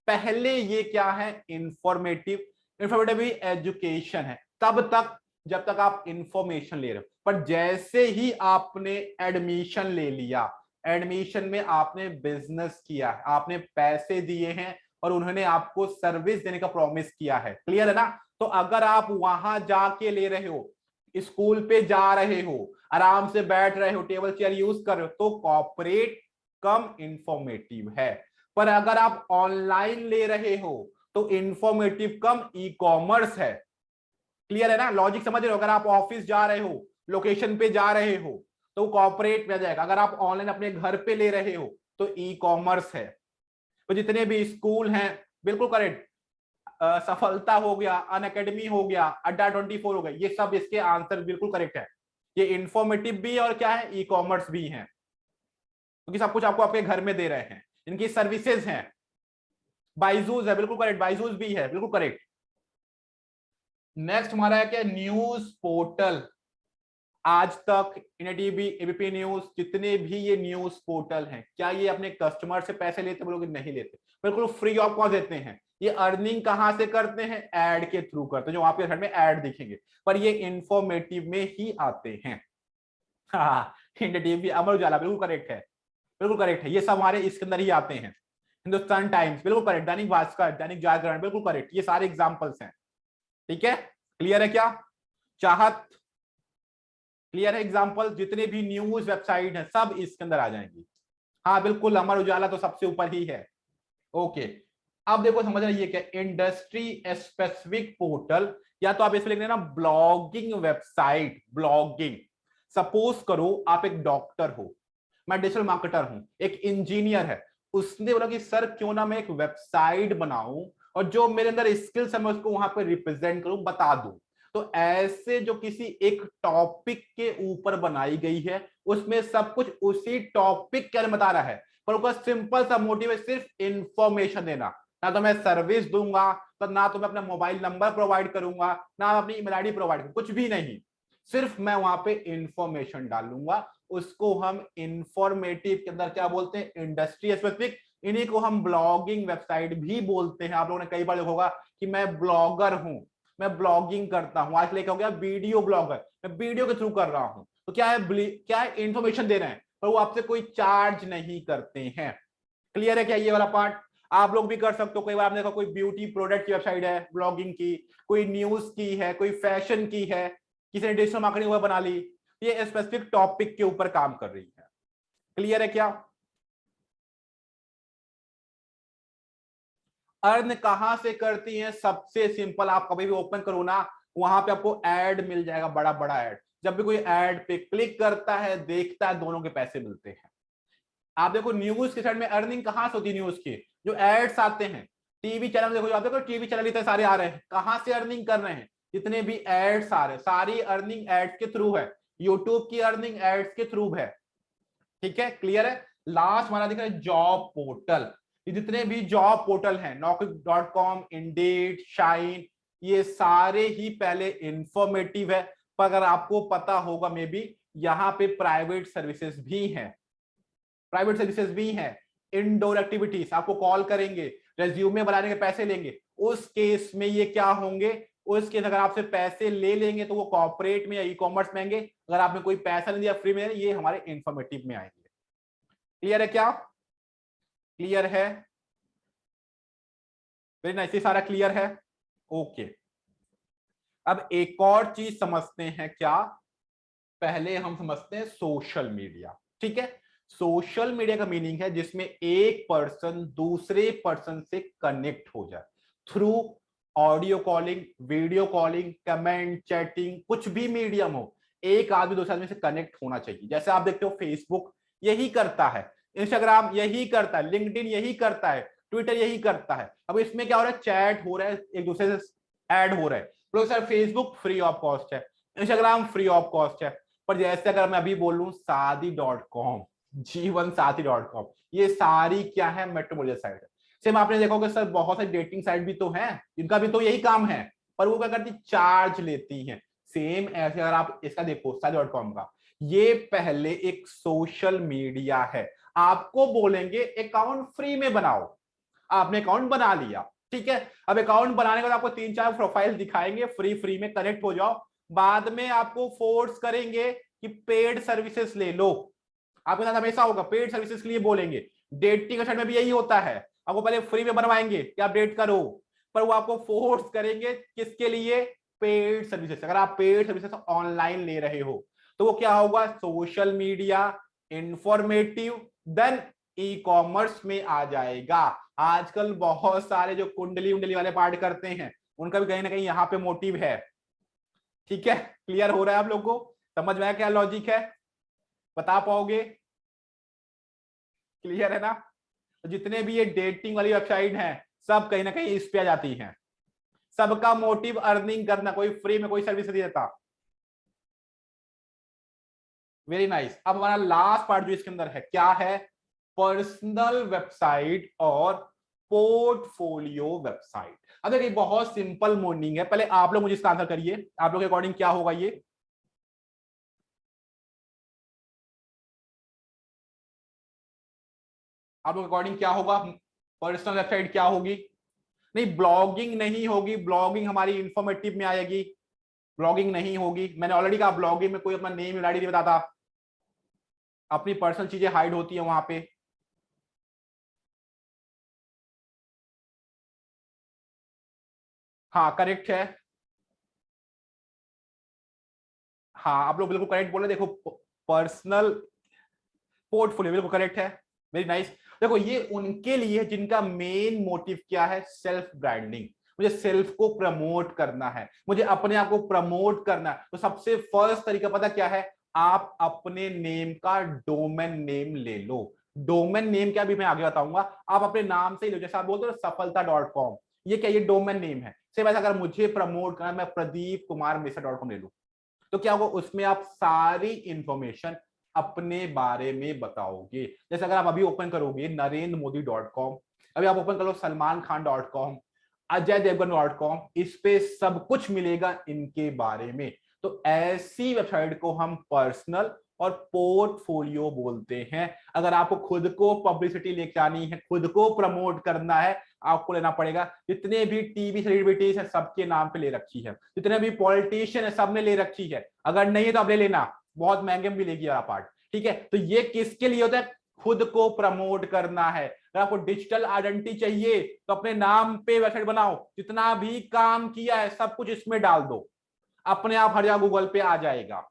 पहले ये क्या है, इंफॉर्मेटिव। इंफॉर्मेटिव भी एजुकेशन है तब तक जब तक आप इंफॉर्मेशन ले रहे हो। पर जैसे ही आपने एडमिशन ले लिया, एडमिशन में आपने बिजनेस किया है, आपने पैसे दिए हैं और उन्होंने आपको सर्विस देने का प्रॉमिस किया है। क्लियर है ना? तो अगर आप वहां जाके ले रहे हो, स्कूल पे जा रहे हो, आराम से बैठ रहे हो, टेबल चेयर यूज कर रहे हो, तो कॉर्पोरेट कम इंफॉर्मेटिव है। पर अगर आप ऑनलाइन ले रहे हो तो इंफॉर्मेटिव कम ई कॉमर्स है। क्लियर है ना? लॉजिक समझ रहे हो? अगर आप ऑफिस जा रहे हो, लोकेशन पे जा रहे हो, तो कॉर्पोरेट में आ जाएगा। अगर आप ऑनलाइन अपने घर पे ले रहे हो तो ई कॉमर्स है। तो जितने भी स्कूल हैं, बिल्कुल करेक्ट, सफलता हो गया, अन अकेडमी हो गया, अड्डा 24 हो गया, ये सब इसके आंसर बिल्कुल करेक्ट है। ये इंफॉर्मेटिव भी और क्या है, ई कॉमर्स भी है, क्योंकि सब कुछ आपको आपके घर में दे रहे हैं, इनकी सर्विसेज हैं। बाइजूस है, बिल्कुल करेक्ट, बाइजूस भी है, बिल्कुल करेक्ट। नेक्स्ट हमारा है क्या, न्यूज पोर्टल। आज तक, इंडिया टीवी, एबीपी न्यूज, जितने भी ये न्यूज पोर्टल हैं, क्या ये अपने कस्टमर से पैसे लेते? बोलोगे नहीं लेते, बिल्कुल फ्री ऑफ कॉस्ट देते हैं। ये अर्निंग कहां से करते हैं? एड के थ्रू करते हैं, जो आपके साइड में एड दिखेंगे, पर ये इंफॉर्मेटिव में ही आते हैं। हाँ, इंडिया टीवी, अमर उजाला, बिल्कुल करेक्ट है, बिल्कुल करेक्ट है, ये सब हमारे इसके अंदर ही आते हैं। हिंदुस्तान टाइम्स, बिल्कुल करेक्ट, दैनिक भास्कर, दैनिक जागरण, बिल्कुल करेक्ट, ये सारे एग्जाम्पल्स हैं। ठीक है, क्लियर है क्या? चाहत, क्लियर है। एग्जाम्पल जितने भी न्यूज वेबसाइट है सब इसके अंदर आ जाएंगी। हाँ बिल्कुल, अमर उजाला तो सबसे ऊपर ही है। ओके, अब देखो समझ रही है क्या, इंडस्ट्री स्पेसिफिक पोर्टल, या तो आप इसमें लिख देना ब्लॉगिंग वेबसाइट, ब्लॉगिंग। सपोज करो आप एक डॉक्टर हो, मैं डिजिटल मार्केटर हूं, एक इंजीनियर है, उसने बोला कि सर क्यों ना मैं एक वेबसाइट बनाऊं और जो मेरे अंदर स्किल्स है मैं उसको वहां पे रिप्रेजेंट करूं, बता दूं। तो ऐसे जो किसी एक टॉपिक के ऊपर बनाई गई है, उसमें सब कुछ उसी टॉपिक के बारे में बता रहा है, पर उसका सिंपल सा मोटिव है सिर्फ इंफॉर्मेशन देना। ना तो मैं सर्विस दूंगा, तो ना तो मैं अपना मोबाइल नंबर प्रोवाइड करूंगा, ना अपनी ईमेल आईडी प्रोवाइड करूंगा, कुछ भी नहीं। सिर्फ मैं वहां पे इंफॉर्मेशन डालूंगा। उसको हम इंफॉर्मेटिव के अंदर क्या बोलते हैं, इंडस्ट्री स्पेसिफिक। इन्हीं को हम ब्लॉगिंग वेबसाइट भी बोलते हैं। आप लोगों ने कई बार देखा होगा कि मैं ब्लॉगर हूं, मैं ब्लॉगिंग करता हूं, आज लेकर हो गया वीडियो ब्लॉगर, मैं वीडियो के थ्रू कर रहा हूं। तो क्या है, क्या है, इंफॉर्मेशन दे रहे हैं, पर वो आपसे कोई चार्ज नहीं करते हैं। क्लियर है क्या ये वाला पार्ट? आप लोग भी कर सकते हो। कई बार आपने देखा कोई ब्यूटी प्रोडक्ट की वेबसाइट है ब्लॉगिंग की, कोई न्यूज की है, कोई फैशन की है, किसी ने डिजिटल मार्केटिंग बना ली, ये स्पेसिफिक टॉपिक के ऊपर काम कर रही है। क्लियर है क्या? अर्न कहां से करती हैं? सबसे सिंपल, आप कभी भी ओपन करो ना, वहां पे आपको एड मिल जाएगा, बड़ा बड़ा एड। जब भी कोई एड पे क्लिक करता है, देखता है, दोनों के पैसे मिलते हैं। आप देखो न्यूज के साइड में अर्निंग कहां से होती है, न्यूज की जो एड्स आते हैं, टीवी चैनल देखो, आप देखो टीवी चैनल इतने सारे आ रहे हैं, कहां से अर्निंग कर रहे हैं? जितने भी एड्स आ रहे हैं सारी अर्निंग एड्स के थ्रू है। यूट्यूब की अर्निंग एड्स के थ्रू है। ठीक है, क्लियर है। लास्ट हमारा दिख रहा है जॉब पोर्टल। ये जितने भी जॉब पोर्टल हैं, नौकरी.com, इंडीड, शाइन, ये सारे ही पहले इंफॉर्मेटिव है, पर अगर आपको पता होगा मे बी यहाँ पे प्राइवेट सर्विसेज भी हैं, प्राइवेट सर्विसेज भी हैं। इनडोर एक्टिविटीज, आपको कॉल करेंगे, रेज्यूमे बनाने के पैसे लेंगे, उस केस में ये क्या होंगे, उस केस अगर आपसे पैसे ले लेंगे तो वो कॉर्पोरेट में या ई कॉमर्स में आएंगे। अगर आपने कोई पैसा नहीं दिया फ्री में, ये हमारे इंफॉर्मेटिव में आएंगे। क्लियर है क्या? क्लियर है? वेरी नाइस, ये सारा क्लियर है। ओके, अब एक और चीज समझते हैं क्या, पहले हम समझते हैं सोशल मीडिया। ठीक है, सोशल मीडिया का मीनिंग है जिसमें एक पर्सन दूसरे पर्सन से कनेक्ट हो जाए through audio calling, video calling, comment, chatting, कुछ भी मीडियम हो, एक आदमी दूसरे आदमी से कनेक्ट होना चाहिए। जैसे आप देखते हो फेसबुक यही करता है, इंस्टाग्राम यही करता है, लिंक्डइन यही करता है, ट्विटर यही करता है। अब इसमें क्या हो रहा है, चैट हो रहा है, एक दूसरे से ऐड हो रहा है। तो sir Facebook free of cost है, इंस्टाग्राम फ्री ऑफ कॉस्ट है, पर जैसे अगर मैं अभी बोलूं शादी.com, जीवन साथी.com, ये सारी क्या है, मेट्रोपोलियन साइट है। सेम आपने देखा होगा सर बहुत सारी डेटिंग साइट भी तो हैं जिनका भी तो यही काम है, पर वो क्या करती, चार्ज लेती हैं। सेम ऐसे अगर आप इसका देखो शादी.com का, ये पहले एक सोशल मीडिया है, आपको बोलेंगे अकाउंट फ्री में बनाओ, आपने अकाउंट बना लिया, ठीक है। अब अकाउंट बनाने के बाद आपको 3-4 प्रोफाइल दिखाएंगे, फ्री फ्री में कनेक्ट हो जाओ, बाद में आपको फोर्स करेंगे कि पेड सर्विसेज ले लो। आपके साथ हमेशा होगा, पेड सर्विसेज के लिए बोलेंगे। डेटिंग साइड में भी यही होता है, आपको पहले फ्री में बनवाएंगे कि आप डेट करो, पर वो आपको फोर्स करेंगे किसके लिए, पेड सर्विसेज। अगर आप पेड सर्विसेज ऑनलाइन ले रहे हो तो वो क्या होगा, social media, informative, then e commerce में आ जाएगा। आजकल बहुत सारे जो कुंडली उंडली वाले पार्ट करते हैं, उनका भी कहीं ना कहीं यहाँ पे मोटिव है। ठीक है, क्लियर हो रहा है आप लोग को? समझ में आया क्या लॉजिक है? बता पाओगे? क्लियर है ना? तो जितने भी ये डेटिंग वाली वेबसाइट हैं, सब कहीं ना कहीं इस पे आ जाती हैं। सबका मोटिव अर्निंग करना, कोई फ्री में कोई सर्विस नहीं देता। Very nice. अब हमारा लास्ट पार्ट जो इसके अंदर है क्या है, पर्सनल वेबसाइट और पोर्टफोलियो वेबसाइट। अब देखिए बहुत सिंपल मॉर्निंग है, पहले आप लोग मुझे इसका आंसर करिए, आप लोग के अकॉर्डिंग क्या होगा ये? आप लोग के अकॉर्डिंग क्या होगा, पर्सनल वेबसाइट क्या होगी? नहीं, ब्लॉगिंग नहीं होगी, ब्लॉगिंग हमारी इंफॉर्मेटिव में आएगी, ब्लॉगिंग नहीं होगी। मैंने ऑलरेडी कहा ब्लॉगिंग में कोई अपना नेम आईडी नहीं बताता, अपनी पर्सनल चीजें हाइड होती है वहां पे। हाँ करेक्ट है। हाँ आप लोग बिल्कुल करेक्ट बोले, देखो पर्सनल पोर्टफोलियो बिल्कुल करेक्ट है, वेरी नाइस। देखो ये उनके लिए जिनका मेन मोटिव क्या है, सेल्फ ब्रांडिंग, मुझे सेल्फ को प्रमोट करना है, मुझे अपने आप को प्रमोट करना है। तो सबसे फर्स्ट तरीका पता क्या है, आप अपने नेम का डोमेन नेम ले लो। डोमेन नेम क्या भी मैं आगे बताऊंगा, आप अपने नाम से ही लो। जैसे आप बोलते हो सफलता.com, ये क्या, ये डोमेन नेम है। सेम ऐसा अगर मुझे प्रमोट करना, मैं प्रदीप कुमार मिश्रा.com ले लूं, तो क्या होगा, उसमें आप सारी इंफॉर्मेशन अपने बारे में बताओगे। जैसे अगर आप अभी ओपन करोगे नरेंद्र मोदी.com, अभी आप ओपन करो सलमान खान.com, अजय देवगन.com, इस पे सब कुछ मिलेगा इनके बारे में। तो ऐसी वेबसाइट को हम पर्सनल और पोर्टफोलियो बोलते हैं। अगर आपको खुद को पब्लिसिटी लेके आनी है, खुद को प्रमोट करना है, आपको लेना पड़ेगा। जितने भी टीवी सेलिब्रिटीज है सबके नाम पे ले रखी है, जितने भी पॉलिटिशियन है सबने ले रखी है। अगर नहीं है तो आप ले लेना, बहुत महंगे में मिलेगी यार पार्ट, ठीक है। तो ये किसके लिए होता है, खुद को प्रमोट करना है। अगर आपको डिजिटल आइडेंटिटी चाहिए तो अपने नाम पे वेबसाइट बनाओ, जितना भी काम किया है सब कुछ इसमें डाल दो, अपने आप हर जगह गूगल पे आ जाएगा,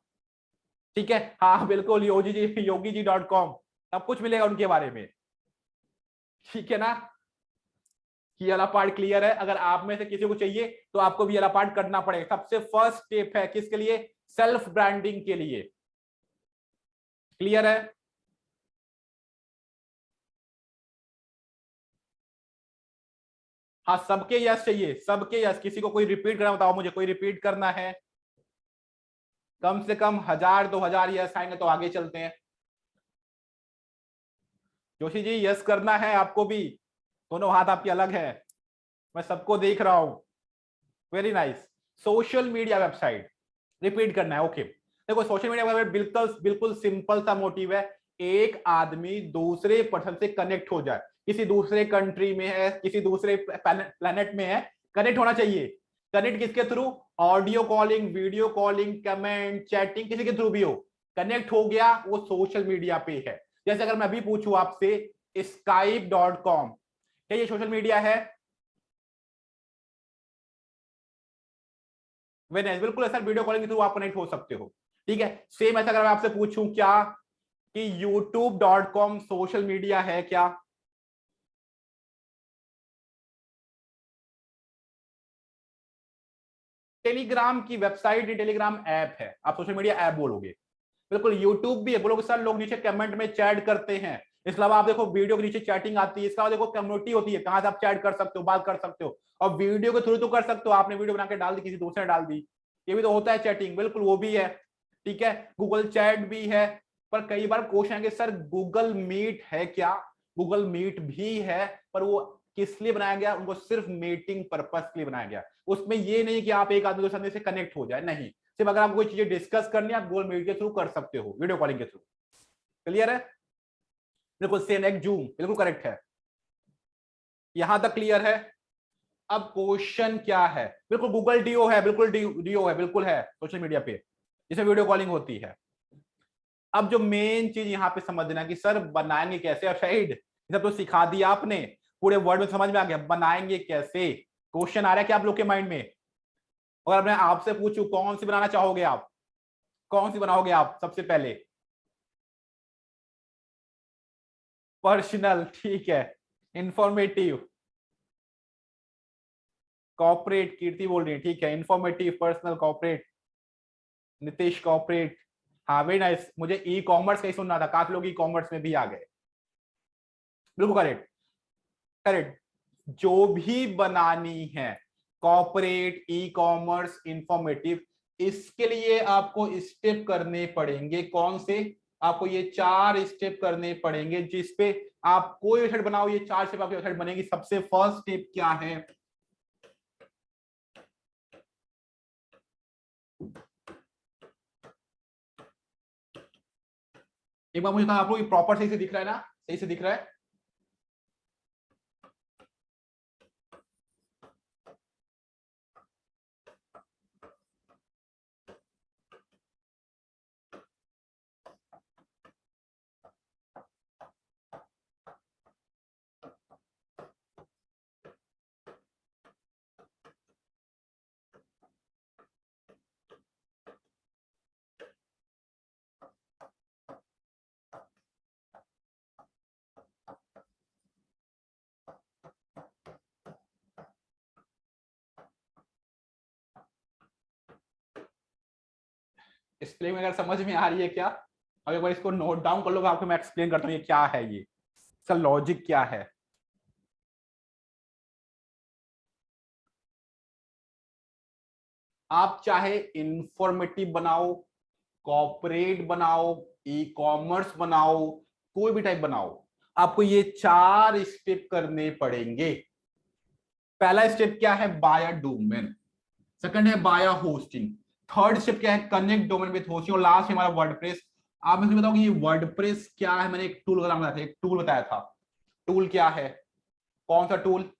ठीक है। हाँ बिल्कुल, योगी जी.com, सब कुछ मिलेगा उनके बारे में, ठीक है ना। ये वाला पार्ट क्लियर है। अगर आप में से किसी को चाहिए तो आपको भी ये वाला पार्ट करना पड़ेगा। सबसे फर्स्ट स्टेप है किसके लिए, सेल्फ ब्रांडिंग के लिए, क्लियर है। हाँ सबके यस चाहिए, सबके यस। किसी को कोई रिपीट करना बताओ मुझे, कोई रिपीट करना है, कम से कम 1000 2000 यस आएंगे तो आगे चलते हैं। जोशी जी यस करना है आपको भी, दोनों हाथ आपके अलग है, मैं सबको देख रहा हूं, very nice. Social media website repeat करना है, ओके। देखो सोशल मीडिया वेबसाइट बिल्कुल बिल्कुल सिंपल सा मोटिव है, एक आदमी दूसरे पर्सन से कनेक्ट हो जाए, किसी दूसरे कंट्री में है, किसी दूसरे प्लेनेट में है, कनेक्ट होना चाहिए। कनेक्ट किसके through, audio calling, video calling, comment, chatting, किसी के थ्रू भी हो, कनेक्ट हो गया वो सोशल मीडिया पे है। जैसे अगर मैं अभी पूछूं आपसे skype.com, क्या ये सोशल मीडिया है, वेरी बिल्कुल ऐसा, वीडियो कॉलिंग के थ्रू आप कनेक्ट हो सकते हो, ठीक है। सेम ऐसा अगर मैं आपसे पूछूं क्या कि youtube.com सोशल मीडिया है क्या, टेलीग्राम की वेबसाइट, टेलीग्राम ऐप है, आप सोशल मीडिया ऐप बोलोगे। बिल्कुल यूट्यूब भी है, बोलोगे सर लोग नीचे कमेंट में चैट करते हैं, इसके अलावा आप देखो वीडियो के नीचे चैटिंग आती है, इसके अलावा देखो कम्युनिटी होती है, कहां से आप चैट कर सकते हो, बात कर सकते हो। और वीडियो के थ्रू तो कर सकते हो, आपने वीडियो बना के डाल दी, किसी दूसरे ने डाल दी, ये भी तो होता है चैटिंग, बिल्कुल वो भी है, ठीक है। गूगल चैट भी है। पर कई बार क्वेश्चन आएंगे सर गूगल मीट है क्या, गूगल मीट भी है, पर वो किस लिए बनाया गया, उनको सिर्फ मीटिंग पर्पस के लिए बनाया गया। उसमें ये नहीं कि आप एक आदमी के साथ से कनेक्ट हो जाए, नहीं, सिर्फ अगर आपको कोई चीजें डिस्कस करनी है आप गूगल मीट के थ्रू कर सकते हो, वीडियो कॉलिंग के थ्रू, क्लियर है। बिल्कुल सेम एक जूम, बिल्कुल करेक्ट है, यहां तक क्लियर है। अब क्वेश्चन क्या है, बिल्कुल गूगल डीओ है, बिल्कुल डीओ है, बिल्कुल है सोशल मीडिया पे जिसमें वीडियो कॉलिंग होती है। अब जो मेन चीज यहां पे समझना कि सर बनाएंगे कैसे, और शायद सब तो सिखा दिया आपने, पूरे वर्ड में समझ में आ गया, बनाएंगे कैसे, क्वेश्चन आ रहा है क्या आप लोग के माइंड में। और मैं आपसे पूछूं कौन सी बनाना चाहोगे आप, कौन सी बनाओगे आप सबसे पहले, पर्सनल, ठीक है, इंफॉर्मेटिव, कॉर्पोरेट, कीर्ति बोल रही है, ठीक है, informative, personal, corporate, Nitish corporate, हाँ वेरी नाइस। मुझे ई कॉमर्स का ही सुनना था, काफी लोग ई कॉमर्स में भी आ गए, बिल्कुल करेक्ट, करेक्ट। जो भी बनानी है कॉर्पोरेट, ई कॉमर्स, इंफॉर्मेटिव, इसके लिए आपको स्टेप करने पड़ेंगे, कौन से, आपको ये 4 स्टेप करने पड़ेंगे, जिसपे आप कोई वेबसाइट बनाओ ये 4 स्टेप आपकी वेबसाइट बनेगी। सबसे फर्स्ट स्टेप क्या है, एक बार मुझे कहा, आप लोग प्रॉपर सही से दिख रहा है ना, सही से दिख रहा है। स्पेलिंग अगर समझ में आ रही है क्या? अब एक बार इसको नोट डाउन कर लो, आपको मैं एक्सप्लेन करता हूँ ये क्या है, ये इसका लॉजिक क्या है। आप चाहे इंफॉर्मेटिव बनाओ, कॉर्पोरेट बनाओ, ई कॉमर्स बनाओ, कोई भी टाइप बनाओ, आपको ये 4 स्टेप करने पड़ेंगे। पहला स्टेप क्या है? Buy domain. सेकंड है बाय होस्टिंग। थर्ड स्टेप क्या है? Connect domain with hosting. और लास्ट है हमारा वर्डप्रेस। आप मुझे बताओ कि ये वर्डप्रेस क्या है? मैंने एक टूल का नाम बताया था, एक टूल बताया था। टूल क्या है? कौन सा टूल?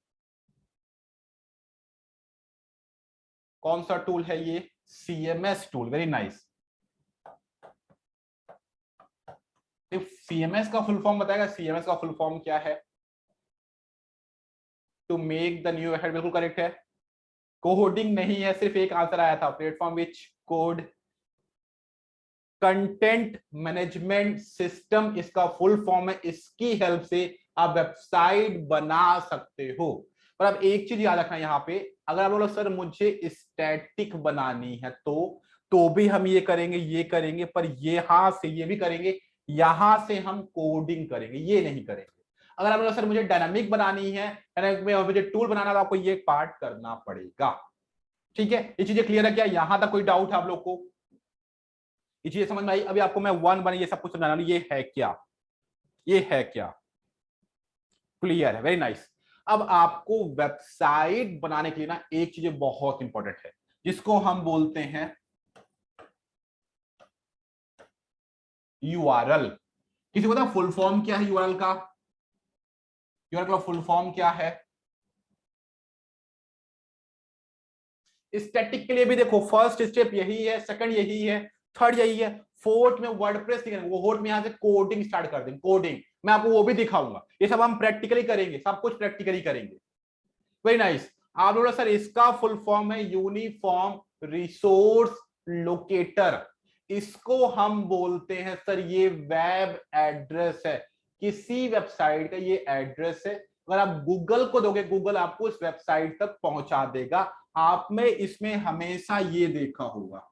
कौन सा टूल है ये? CMS tool. Very nice. CMS का फुल फॉर्म बताएगा? सीएमएस का फुल फॉर्म क्या है? To make the new website. बिल्कुल करेक्ट है। कोडिंग नहीं है, सिर्फ एक आंसर आया था, platform which code. Content management system इसका फुल फॉर्म है, इसकी हेल्प से आप वेबसाइट बना सकते हो। पर अब एक चीज याद रखना यहाँ पे, अगर आप बोलो सर मुझे स्टैटिक बनानी है तो भी हम ये करेंगे, ये करेंगे, पर यहां से ये भी करेंगे, यहां से हम कोडिंग करेंगे, ये नहीं करेंगे। अगर आप बोलो सर मुझे डायनामिक बनानी है, डायनामिक में मुझे टूल बनाना, तो आपको ये पार्ट करना पड़ेगा। ठीक है, ये चीजें क्लियर है क्या? यहां तक कोई डाउट है आप लोग को? ये चीजें समझ में आई? अभी आपको मैं वन वन ये सब कुछ समझाना, ये है क्या, ये है क्या? क्लियर है, वेरी नाइस। अब आपको वेबसाइट बनाने के लिए ना एक चीज बहुत इंपॉर्टेंट है, जिसको हम बोलते हैं यूआरएल। किसी को पता फुल फॉर्म क्या है यूआरएल का? यूआरएल का फुल फॉर्म क्या है? स्टैटिक के लिए भी देखो, फर्स्ट स्टेप यही है, सेकंड यही है, थर्ड यही है, फोर्थ में वर्डप्रेस लिखेंगे, वो फोर्थ में यहां से कोडिंग स्टार्ट कर देंगे। कोडिंग मैं आपको वो भी दिखाऊंगा, ये सब हम प्रैक्टिकली करेंगे, सब कुछ प्रैक्टिकली करेंगे। Very nice. आप बोलो सर इसका फुल फॉर्म है यूनिफॉर्म रिसोर्स लोकेटर। इसको हम बोलते हैं सर ये वेब एड्रेस है, किसी वेबसाइट का ये एड्रेस है। अगर आप गूगल को दोगे, गूगल आपको इस वेबसाइट तक पहुंचा देगा। आप में इसमें हमेशा ये देखा होगा,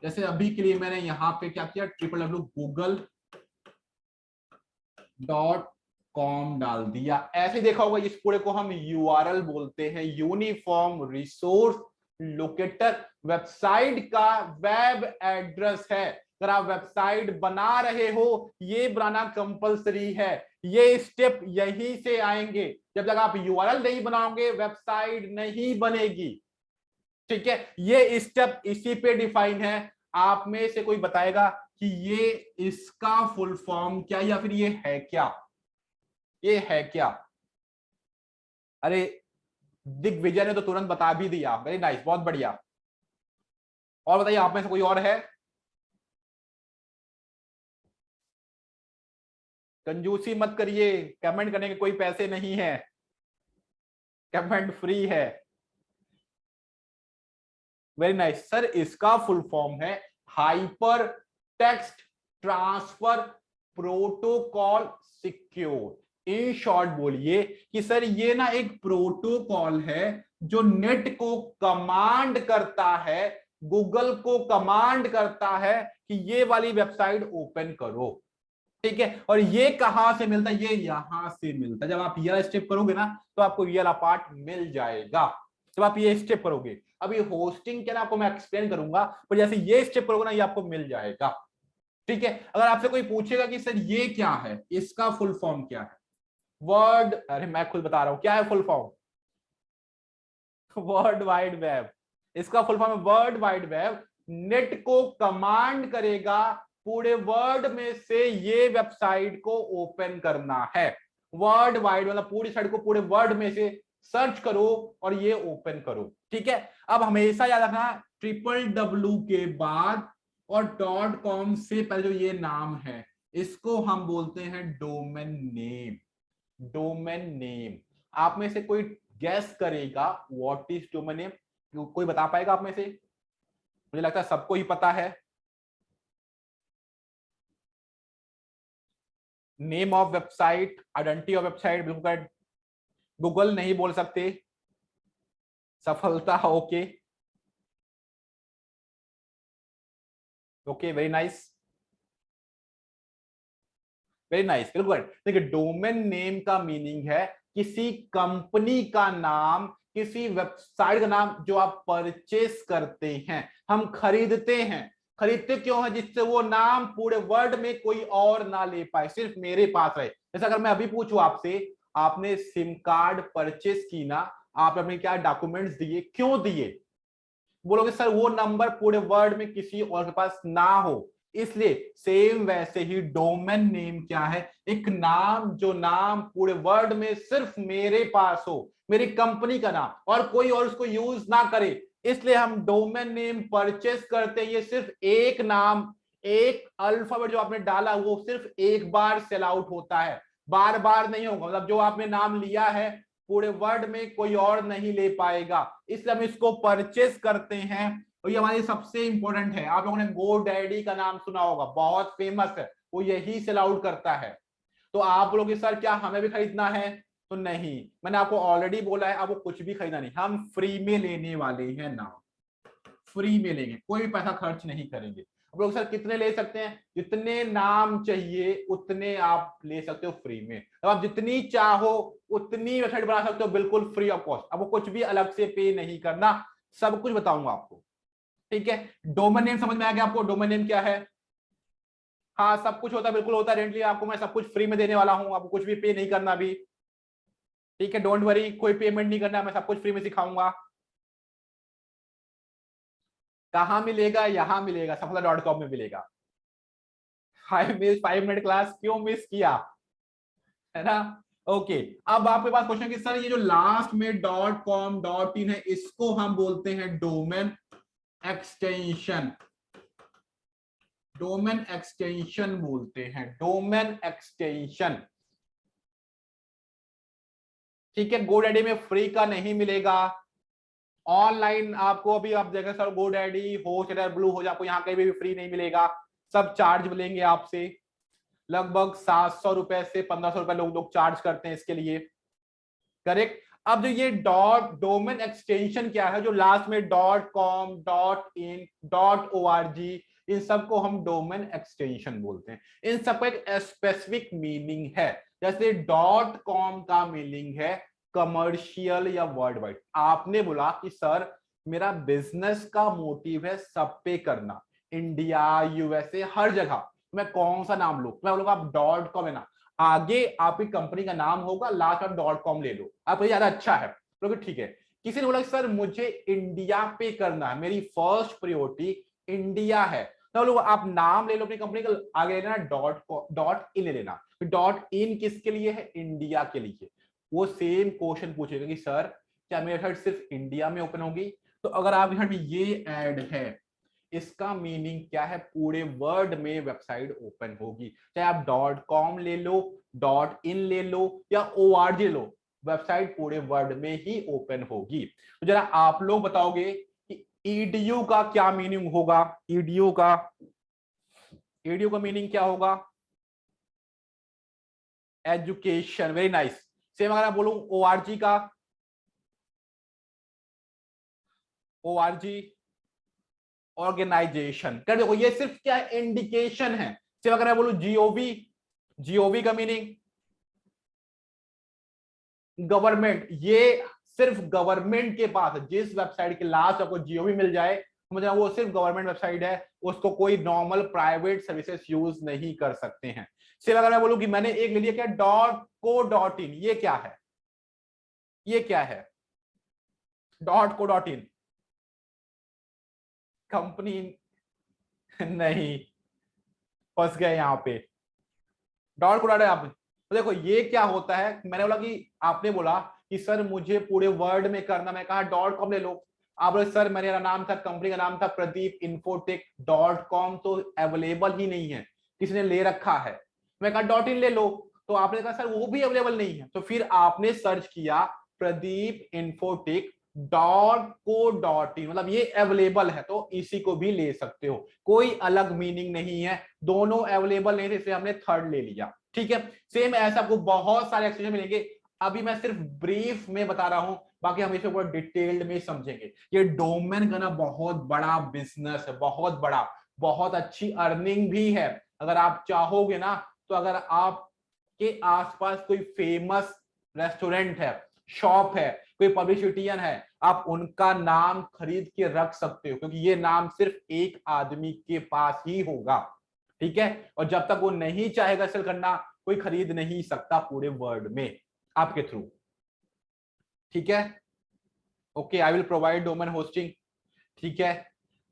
जैसे अभी के लिए मैंने यहां पे क्या किया, www.google.com डाल दिया, ऐसे देखा होगा। इस पूरे को हम यूआरएल बोलते हैं, यूनिफॉर्म रिसोर्स लोकेटर। वेबसाइट का वेब एड्रेस है। अगर आप वेबसाइट बना रहे हो, ये बनाना कंपलसरी है, ये स्टेप यहीं से आएंगे। जब तक आप यूआरएल नहीं बनाओगे, वेबसाइट नहीं बनेगी। ठीक है, ये स्टेप इसी पे डिफाइन है। आप में से कोई बताएगा कि ये इसका फुल फॉर्म क्या, या फिर ये है क्या? ये है क्या? अरे दिग्विजय ने तो तुरंत बता भी दिया, वेरी नाइस, बहुत बढ़िया। और बताइए आप में से कोई और है? कंजूसी मत करिए, कमेंट करने के कोई पैसे नहीं है, कमेंट फ्री है। वेरी नाइस सर, इसका फुल फॉर्म है hyper text transfer protocol secure. In short बोलिए कि सर ये ना एक प्रोटोकॉल है जो नेट को कमांड करता है, गूगल को कमांड करता है कि ये वाली वेबसाइट ओपन करो। ठीक है, और ये कहां से मिलता है? ये यहां से मिलता है। जब आप ये स्टेप करोगे ना, तो आपको ये वाला पार्ट मिल जाएगा, जब आप ये स्टेप करोगे। अभी होस्टिंग क्या ना आपको मैं एक्सप्लेन करूंगा, पर जैसे ये स्टेप करोगे ना, ये आपको मिल जाएगा। ठीक है, अगर आपसे कोई पूछेगा कि सर ये क्या है, इसका फुल फॉर्म क्या है? वर्ड, अरे मैं खुद बता रहा हूं क्या है full form. World wide web. इसका फुल फॉर्म है वर्ल्ड वाइड वेब। नेट को कमांड करेगा पूरे वर्ल्ड में से ये वेबसाइट को ओपन करना है। वर्ल्ड वाइड मतलब पूरी साइट को पूरे वर्ल्ड में से सर्च करो और ये ओपन करो। ठीक है, अब हमेशा याद रखना, www के बाद और .com से पहले जो ये नाम है, इसको हम बोलते हैं डोमेन नेम। Domain name. आप में से कोई गैस करेगा व्हाट इज डोमेन नेम? कोई बता पाएगा आप में से? मुझे लगता है सबको ही पता है। Name of website, identity of website, बिल्कुल गूगल नहीं बोल सकते। सफलता, okay okay, very nice very nice, बिल्कुल। देखिए डोमेन नेम का मीनिंग है किसी कंपनी का नाम, किसी वेबसाइट का नाम जो आप परचेस करते हैं, हम खरीदते हैं। खरीदते क्यों है? जिससे वो नाम पूरे वर्ल्ड में कोई और ना ले पाए, सिर्फ मेरे पास रहे। जैसे अगर मैं अभी पूछूं आपसे, आपने सिम कार्ड परचेस की ना, आपने अपने क्या डॉक्यूमेंट्स दिए, क्यों दिए? बोलोगे सर वो नंबर पूरे वर्ल्ड में किसी और के पास ना हो इसलिए। सेम वैसे ही डोमेन नेम क्या है? एक नाम, जो नाम पूरे वर्ल्ड में सिर्फ मेरे पास हो, मेरी कंपनी का नाम, और कोई और उसको यूज ना करे, इसलिए हम डोमेन नेम परचेस करते हैं। ये सिर्फ एक नाम, एक अल्फाबेट जो आपने डाला वो सिर्फ एक बार सेल आउट होता है, बार बार नहीं होगा। मतलब जो आपने नाम लिया है पूरे वर्ल्ड में कोई और नहीं ले पाएगा, इसलिए हम इसको परचेस करते हैं। और ये हमारी सबसे इंपॉर्टेंट है। आप लोगों ने गो डैडी का नाम सुना होगा, बहुत फेमस है, वो यही सेल आउट करता है। तो आप लोग सर क्या हमें भी खरीदना है? तो नहीं, मैंने आपको ऑलरेडी बोला है आपको कुछ भी खरीदना नहीं, हम फ्री में लेने वाले हैं नाम, फ्री में लेंगे, कोई भी पैसा खर्च नहीं करेंगे। आप लोग सर कितने ले सकते हैं? जितने नाम चाहिए उतने आप ले सकते हो फ्री में। अब आप जितनी चाहो उतनी वेबसाइट बना सकते हो, बिल्कुल फ्री ऑफ कॉस्ट, आपको कुछ भी अलग से पे नहीं करना, सब कुछ बताऊंगा आपको। ठीक है, डोमेन नेम समझ में आ गया आपको? डोमेन नेम क्या है? हाँ सब कुछ होता है, बिल्कुल होता है। रेंटली आपको मैं सब कुछ फ्री में देने वाला हूं, आपको कुछ भी पे नहीं करना भी। ठीक है, डोंट वरी, कोई पेमेंट नहीं करना, मैं सब कुछ फ्री में सिखाऊंगा। कहां मिलेगा? यहां मिलेगा, सफलता.com में मिलेगा। 5 मिनट क्लास क्यों मिस किया, है ना? ओके, अब आपके पास क्वेश्चन कि सर ये जो लास्ट में डॉट कॉम डॉट इन है इसको हम बोलते हैं डोमेन एक्सटेंशन। डोमेन एक्सटेंशन बोलते हैं, डोमेन एक्सटेंशन। ठीक है, गोडैडी में फ्री का नहीं मिलेगा। ऑनलाइन आपको अभी आप देखा सर गोडैडी हो चाहे ब्लू हो, आपको यहाँ कहीं भी फ्री नहीं मिलेगा, सब चार्ज लेंगे आपसे। लगभग 700 रुपए से 1500 रुपए लोग चार्ज करते हैं इसके लिए। करेक्ट। अब जो ये डॉट डोमेन एक्सटेंशन क्या है, जो लास्ट में dot com dot in dot ORG, इन सबको हम डोमेन एक्सटेंशन बोलते हैं। इन सबका एक स्पेसिफिक मीनिंग है। जैसे डॉट कॉम का मीनिंग है कमर्शियल या वर्ल्ड वाइड। आपने बोला कि सर मेरा बिजनेस का मोटिव है सब पे करना, इंडिया USA हर जगह, मैं कौन सा नाम लूं? मैं बोलूंगा आप डॉट कॉम है ना, आगे आपकी कंपनी का नाम होगा, लास्ट आप .com ले लो, आपको ज्यादा अच्छा है। तो ठीक है। किसी ने बोला सर मुझे इंडिया पे करना है, मेरी फर्स्ट प्रायोरिटी इंडिया है, तो लोग आप नाम ले लो अपनी कंपनी का, आगे लेना डॉट इन ले लेना। डॉट इन किसके लिए है? इंडिया के लिए। वो सेम क्वेश्चन पूछेगा कि सर क्या मेरी वेबसाइट सिर्फ इंडिया में ओपन होगी? तो अगर आप यहाँ पे ये ऐड है, इसका मीनिंग क्या है? पूरे वर्ल्ड में वेबसाइट ओपन होगी, चाहे आप .com ले लो, .in ले लो या ORG ले लो, वेबसाइट पूरे वर्ल्ड में ही ओपन होगी। तो जरा आप लोग बताओगे कि EDU का क्या मीनिंग होगा? EDU का मीनिंग क्या होगा? Education, very nice. सेम अगर मैं बोलूं ORG का, ORG ऑर्गेनाइजेशन। कर देखो ये सिर्फ क्या इंडिकेशन है। सिर्फ अगर मैं बोलूं GOV का मीनिंग गवर्नमेंट, ये सिर्फ गवर्नमेंट के पास है। जिस वेबसाइट के लास्ट आपको GOV मिल जाए मुझे वो सिर्फ गवर्नमेंट वेबसाइट है, उसको कोई नॉर्मल प्राइवेट सर्विसेज यूज नहीं कर सकते हैं। सिर्फ अगर मैं बोलूं कि मैंने एक ले लिया क्या .co.in, ये क्या है? ये क्या है? .co.in कंपनी नहीं, फंस गए यहाँ पे। .co.in आप तो देखो ये क्या होता है। मैंने बोला कि आपने बोला कि सर मुझे पूरे वर्ल्ड में करना, मैं कहा .com ले लो। आप बोले सर मेरा नाम था, कंपनी का नाम था प्रदीप इंफोटेक, .com तो अवेलेबल ही नहीं है, किसी ने ले रखा है। मैं कहा .in ले लो, तो आपने कहा सर वो भी अवेलेबल नहीं है। तो फिर आपने सर्च किया प्रदीप इंफोटेक .co.in, मतलब ये अवेलेबल है तो इसी को भी ले सकते हो, कोई अलग मीनिंग नहीं है। दोनों अवेलेबल नहीं थे इसलिए हमने थर्ड ले लिया। ठीक है, सेम ऐसा आपको बहुत सारे एक्सटेंशन मिलेंगे। अभी मैं सिर्फ ब्रीफ में बता रहा हूं, बाकी हम इसे पूरा डिटेल्ड में समझेंगे। ये डोमेन का ना बहुत बड़ा बिजनेस है, बहुत बड़ा, बहुत अच्छी अर्निंग भी है। अगर आप चाहोगे ना, तो अगर आपके आसपास कोई फेमस रेस्टोरेंट है, शॉप है, कोई पब्लिसिटियन है, आप उनका नाम खरीद के रख सकते हो, क्योंकि ये नाम सिर्फ एक आदमी के पास ही होगा। ठीक है, और जब तक वो नहीं चाहेगा सेल करना, कोई खरीद नहीं सकता पूरे वर्ल्ड में आपके थ्रू। ठीक है, okay, I will provide domain hosting. ठीक है,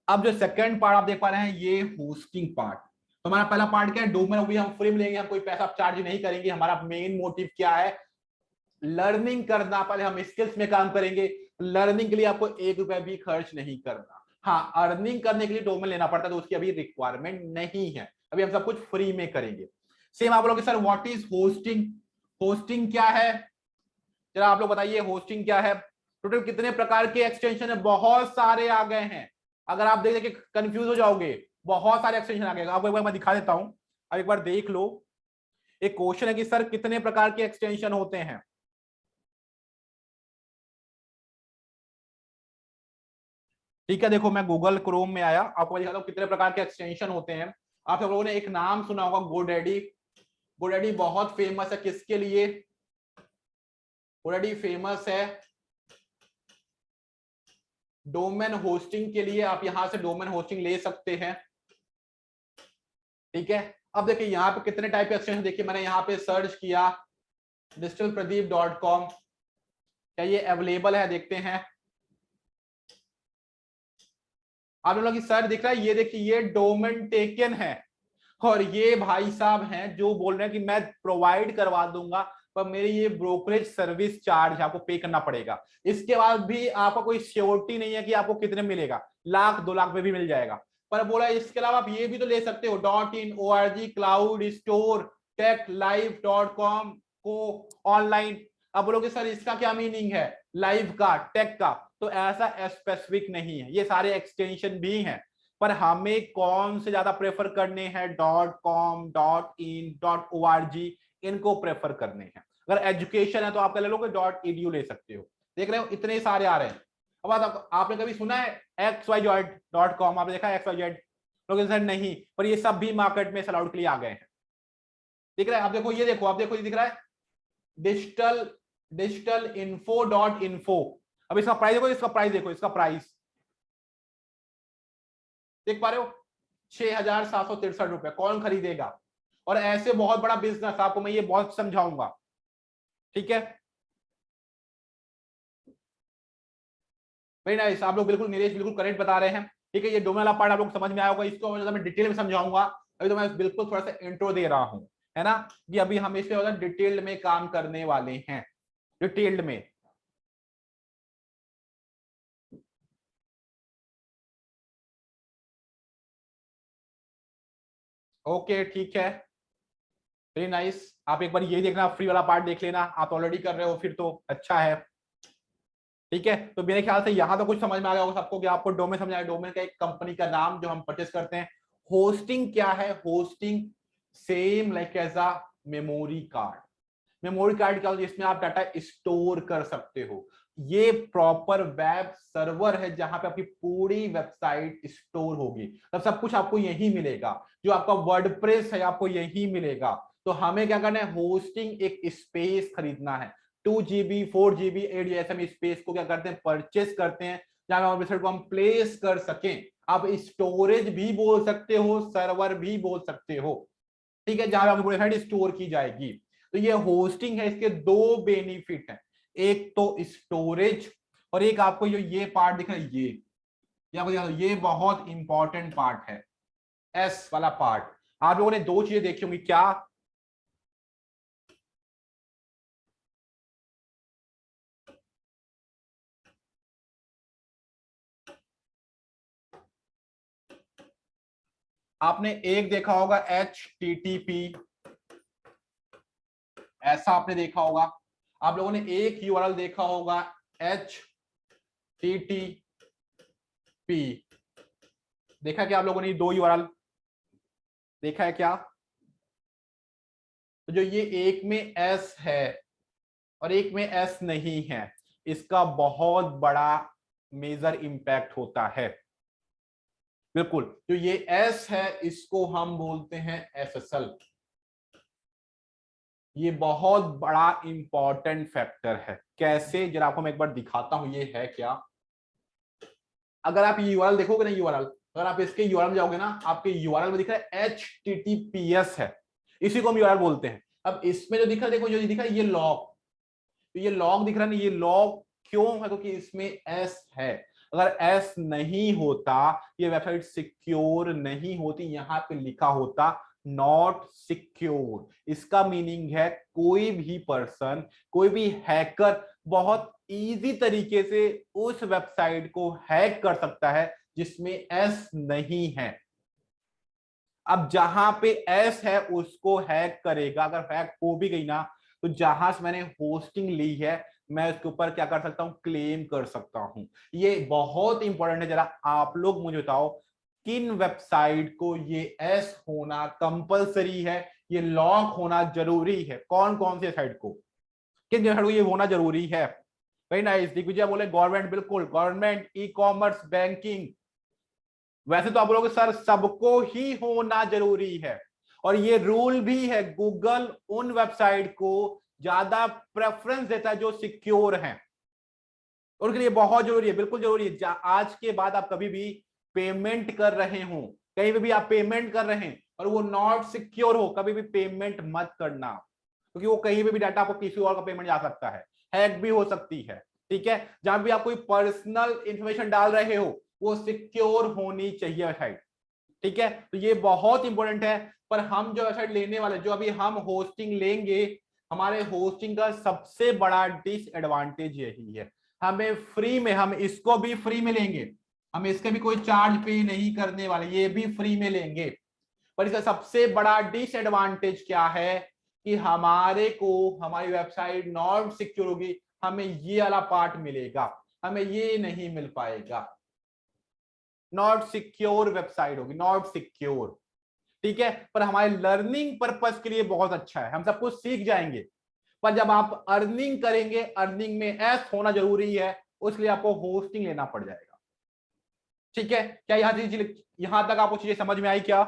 अब जो सेकंड पार्ट आप देख पा रहे हैं, ये होस्टिंग पार्ट। तो हमारा पहला पार्ट क्या है, डोमेन भी हम फ्री में लेंगे, हम कोई पैसा चार्ज नहीं करेंगे। हमारा मेन मोटिव क्या है, लर्निंग करना। पहले हम स्किल्स में काम करेंगे, लर्निंग के लिए आपको 1 रुपया भी खर्च नहीं करना। हाँ, अर्निंग करने के लिए डोमेन लेना पड़ता है, तो उसकी अभी रिक्वायरमेंट नहीं है, अभी हम सब कुछ फ्री में करेंगे। सेम आप बोलोगे sir what is hosting, hosting क्या है, जरा आप लोग बताइए होस्टिंग क्या है। टोटल कितने प्रकार के एक्सटेंशन है, बहुत सारे आ गए हैं। अगर आप देख के कंफ्यूज हो जाओगे, बहुत सारे एक्सटेंशन आ गए। आपको एक बार मैं दिखा देता हूं, अब एक बार देख लो। एक क्वेश्चन है कि सर कितने प्रकार के एक्सटेंशन होते हैं। ठीक है, देखो मैं गूगल क्रोम में आया, आपको मैं दिखाता हूं कितने प्रकार के एक्सटेंशन होते हैं। आप सब लोगों ने एक नाम सुना होगा, गोडैडी। गोडैडी बहुत फेमस है, किसके लिए, गोडैडी फेमस है डोमेन होस्टिंग के लिए। आप यहां से डोमेन होस्टिंग ले सकते हैं। ठीक है, अब देखिए यहाँ पे कितने टाइप के एक्सटेंशन, देखिए मैंने यहाँ पे सर्च किया digitalpradeep.com, क्या ये अवेलेबल है, देखते हैं। आप लोगों की सर दिख रहा है, ये देखिए ये डोमेन टेकन है, और ये भाई साहब हैं जो बोल रहे हैं कि मैं प्रोवाइड करवा दूंगा, पर मेरी ये ब्रोकरेज सर्विस चार्ज आपको पे करना पड़ेगा। इसके बाद भी आपका कोई श्योरिटी नहीं है कि आपको कितने मिलेगा, 1 लाख 2 लाख में भी मिल जाएगा। पर बोला इसके अलावा आप ये भी तो ले सकते हो, .in, org, cloud store, techlive.com को ऑनलाइन। अब बोलोगे सर इसका क्या मीनिंग है, लाइव का, टेक का, तो ऐसा स्पेसिफिक नहीं है, ये सारे एक्सटेंशन भी हैं। पर हमें कौन से ज्यादा प्रेफर करने हैं, .com, .in, .org, इनको प्रेफर करने हैं। अगर एजुकेशन है तो आप ले लोगे .edu ले सकते हो। देख रहे हो इतने सारे आ रहे हैं। अब आपने कभी सुना है XYZ.com, आपने देखा है XYZ, लोग सर नहीं, पर ये सब भी मार्केट में सेल आउट के लिए आ गए हैं। दिख रहा है, आप देखो, ये देखो, आप देखो, ये दिख रहा है डिजिटल डिजिटल info.info। अब इसका प्राइस देखो, इसका प्राइस देखो, इसका प्राइस देख पा रहे हो, 6,763 रुपए। कौन खरीदेगा, और ऐसे बहुत बड़ा बिजनेस, आपको मैं ये बहुत समझाऊंगा। ठीक है, वेरी नाइस, आप लोग बिल्कुल नीरज बिल्कुल करेक्ट बता रहे हैं। ठीक है, ये डोमेन वाला पार्ट आप लोग समझ में आया होगा, इसको मैं डिटेल में समझाऊंगा। अभी तो मैं बिल्कुल थोड़ा सा इंट्रो दे रहा हूं, है ना, कि अभी हम इस पे डिटेल्ड में काम करने वाले हैं, डिटेल्ड में। ओके ठीक है, वेरी नाइस। आप एक बार ये देखना, फ्री वाला पार्ट देख लेना, आप ऑलरेडी कर रहे हो फिर तो अच्छा है। ठीक है, तो मेरे ख्याल से यहां तो कुछ समझ में आ गया होगा सबको, कि आपको डोमेन समझ आया, डोमेन का एक कंपनी का नाम जो हम परचेस करते हैं। होस्टिंग क्या है, hosting same like as a memory card. Memory card क्या होता है, जिसमें आप डाटा स्टोर कर सकते हो। ये प्रॉपर वेब सर्वर है जहां पे आपकी पूरी वेबसाइट स्टोर होगी, तब सब कुछ आपको यही मिलेगा। जो आपका वर्डप्रेस है आपको यही मिलेगा। तो हमें क्या करना है, होस्टिंग एक स्पेस खरीदना है, 2 GB 4 GB 8 GB ऐसे स्पेस को क्या करते हैं, परचेस करते हैं, जहां वेबसाइट को हम प्लेस कर सकें। आप स्टोरेज भी बोल सकते हो, सर्वर भी बोल सकते हो। ठीक है, जहां आपकी वेबसाइट स्टोर की जाएगी। तो ये होस्टिंग है, इसके दो बेनिफिट हैं, एक तो स्टोरेज, और एक आपको जो ये पार्ट दिख रहा है, ये बहुत इंपॉर्टेंट पार्ट है, एस वाला पार्ट। आप लोगों ने दो चीजें देखी होंगी, क्या, आपने एक देखा होगा HTTP, ऐसा आपने देखा होगा। आप लोगों ने एक यूआरएल देखा होगा HTTP, देखा क्या आप लोगों ने, दो यूआरएल देखा है क्या। तो जो ये एक में एस है, और एक में एस नहीं है, इसका बहुत बड़ा मेजर इंपैक्ट होता है। बिल्कुल, जो ये एस है इसको हम बोलते हैं एसएसएल। ये बहुत बड़ा इंपॉर्टेंट फैक्टर है। कैसे, जरा आपको मैं एक बार दिखाता हूं ये है क्या। अगर आप यूआरएल देखोगे ना, यूआरएल, अगर आप इसके यूआरएल में जाओगे ना, आपके यूआरएल में दिख रहा है HTTPS है, इसी को हम यूआरएल बोलते हैं। अब इसमें जो दिख रहा है, देखो जो दिख रहा है ये लॉग, तो ये लॉग दिख रहा है ना, ये लॉग क्यों है? क्योंकि इसमें एस है। अगर एस नहीं होता, ये वेबसाइट सिक्योर नहीं होती। यहां पे लिखा होता नॉट सिक्योर। इसका मीनिंग है कोई भी पर्सन, कोई भी हैकर बहुत इजी तरीके से उस वेबसाइट को हैक कर सकता है जिसमें एस नहीं है। अब जहां पे एस है उसको हैक करेगा। अगर हैक हो भी गई ना, तो जहां से मैंने होस्टिंग ली है, मैं उसके ऊपर क्या कर सकता हूं? क्लेम कर सकता हूं। ये बहुत इंपॉर्टेंट है। जरा आप लोग मुझे बताओ, किन वेबसाइट को ये एस होना कंपलसरी है, ये लॉक होना जरूरी है? कौन कौन से साइट को, किन वेबसाइट को ये होना जरूरी है? वेरी नाइस, दिग्विजय बोले गवर्नमेंट। बिल्कुल, गवर्नमेंट, ई कॉमर्स, बैंकिंग। वैसे तो आप बोलोगे सर सबको ही होना जरूरी है, और ये रूल भी है। गूगल उन वेबसाइट को ज्यादा प्रेफरेंस देता है जो सिक्योर हैं, उनके लिए बहुत जरूरी है, बिल्कुल जरूरी है। आज के बाद आप कभी भी पेमेंट कर रहे हो, कहीं पे भी आप पेमेंट कर रहे हैं और वो नॉट सिक्योर हो, कभी भी पेमेंट मत करना, क्योंकि वो कहीं पे भी डाटा आपको किसी और का पेमेंट जा सकता है, हैक भी हो सकती है। ठीक है, जहां भी आप कोई पर्सनल इंफॉर्मेशन डाल रहे हो वो सिक्योर होनी चाहिए वेबसाइट। ठीक है, तो ये बहुत इंपॉर्टेंट है। पर हम जो वेबसाइट लेने वाले, जो अभी हम होस्टिंग लेंगे, हमारे होस्टिंग का सबसे बड़ा डिसएडवांटेज यही है, हमें फ्री में, हम इसको भी फ्री में लेंगे, हम इसके भी कोई चार्ज पे नहीं करने वाले, ये भी फ्री में लेंगे। पर इसका सबसे बड़ा डिसएडवांटेज क्या है कि हमारे को, हमारी वेबसाइट नॉट सिक्योर होगी, हमें ये वाला पार्ट मिलेगा, हमें ये नहीं मिल पाएगा। नॉट सिक्योर वेबसाइट होगी, नॉट सिक्योर। ठीक है, पर हमारे लर्निंग पर्पस के लिए बहुत अच्छा है, हम सब कुछ सीख जाएंगे। पर जब आप अर्निंग करेंगे, अर्निंग में एस होना जरूरी है, उसलिए आपको होस्टिंग लेना पड़ जाएगा। ठीक है, क्या यहां तक आपको चीजें समझ में आई क्या?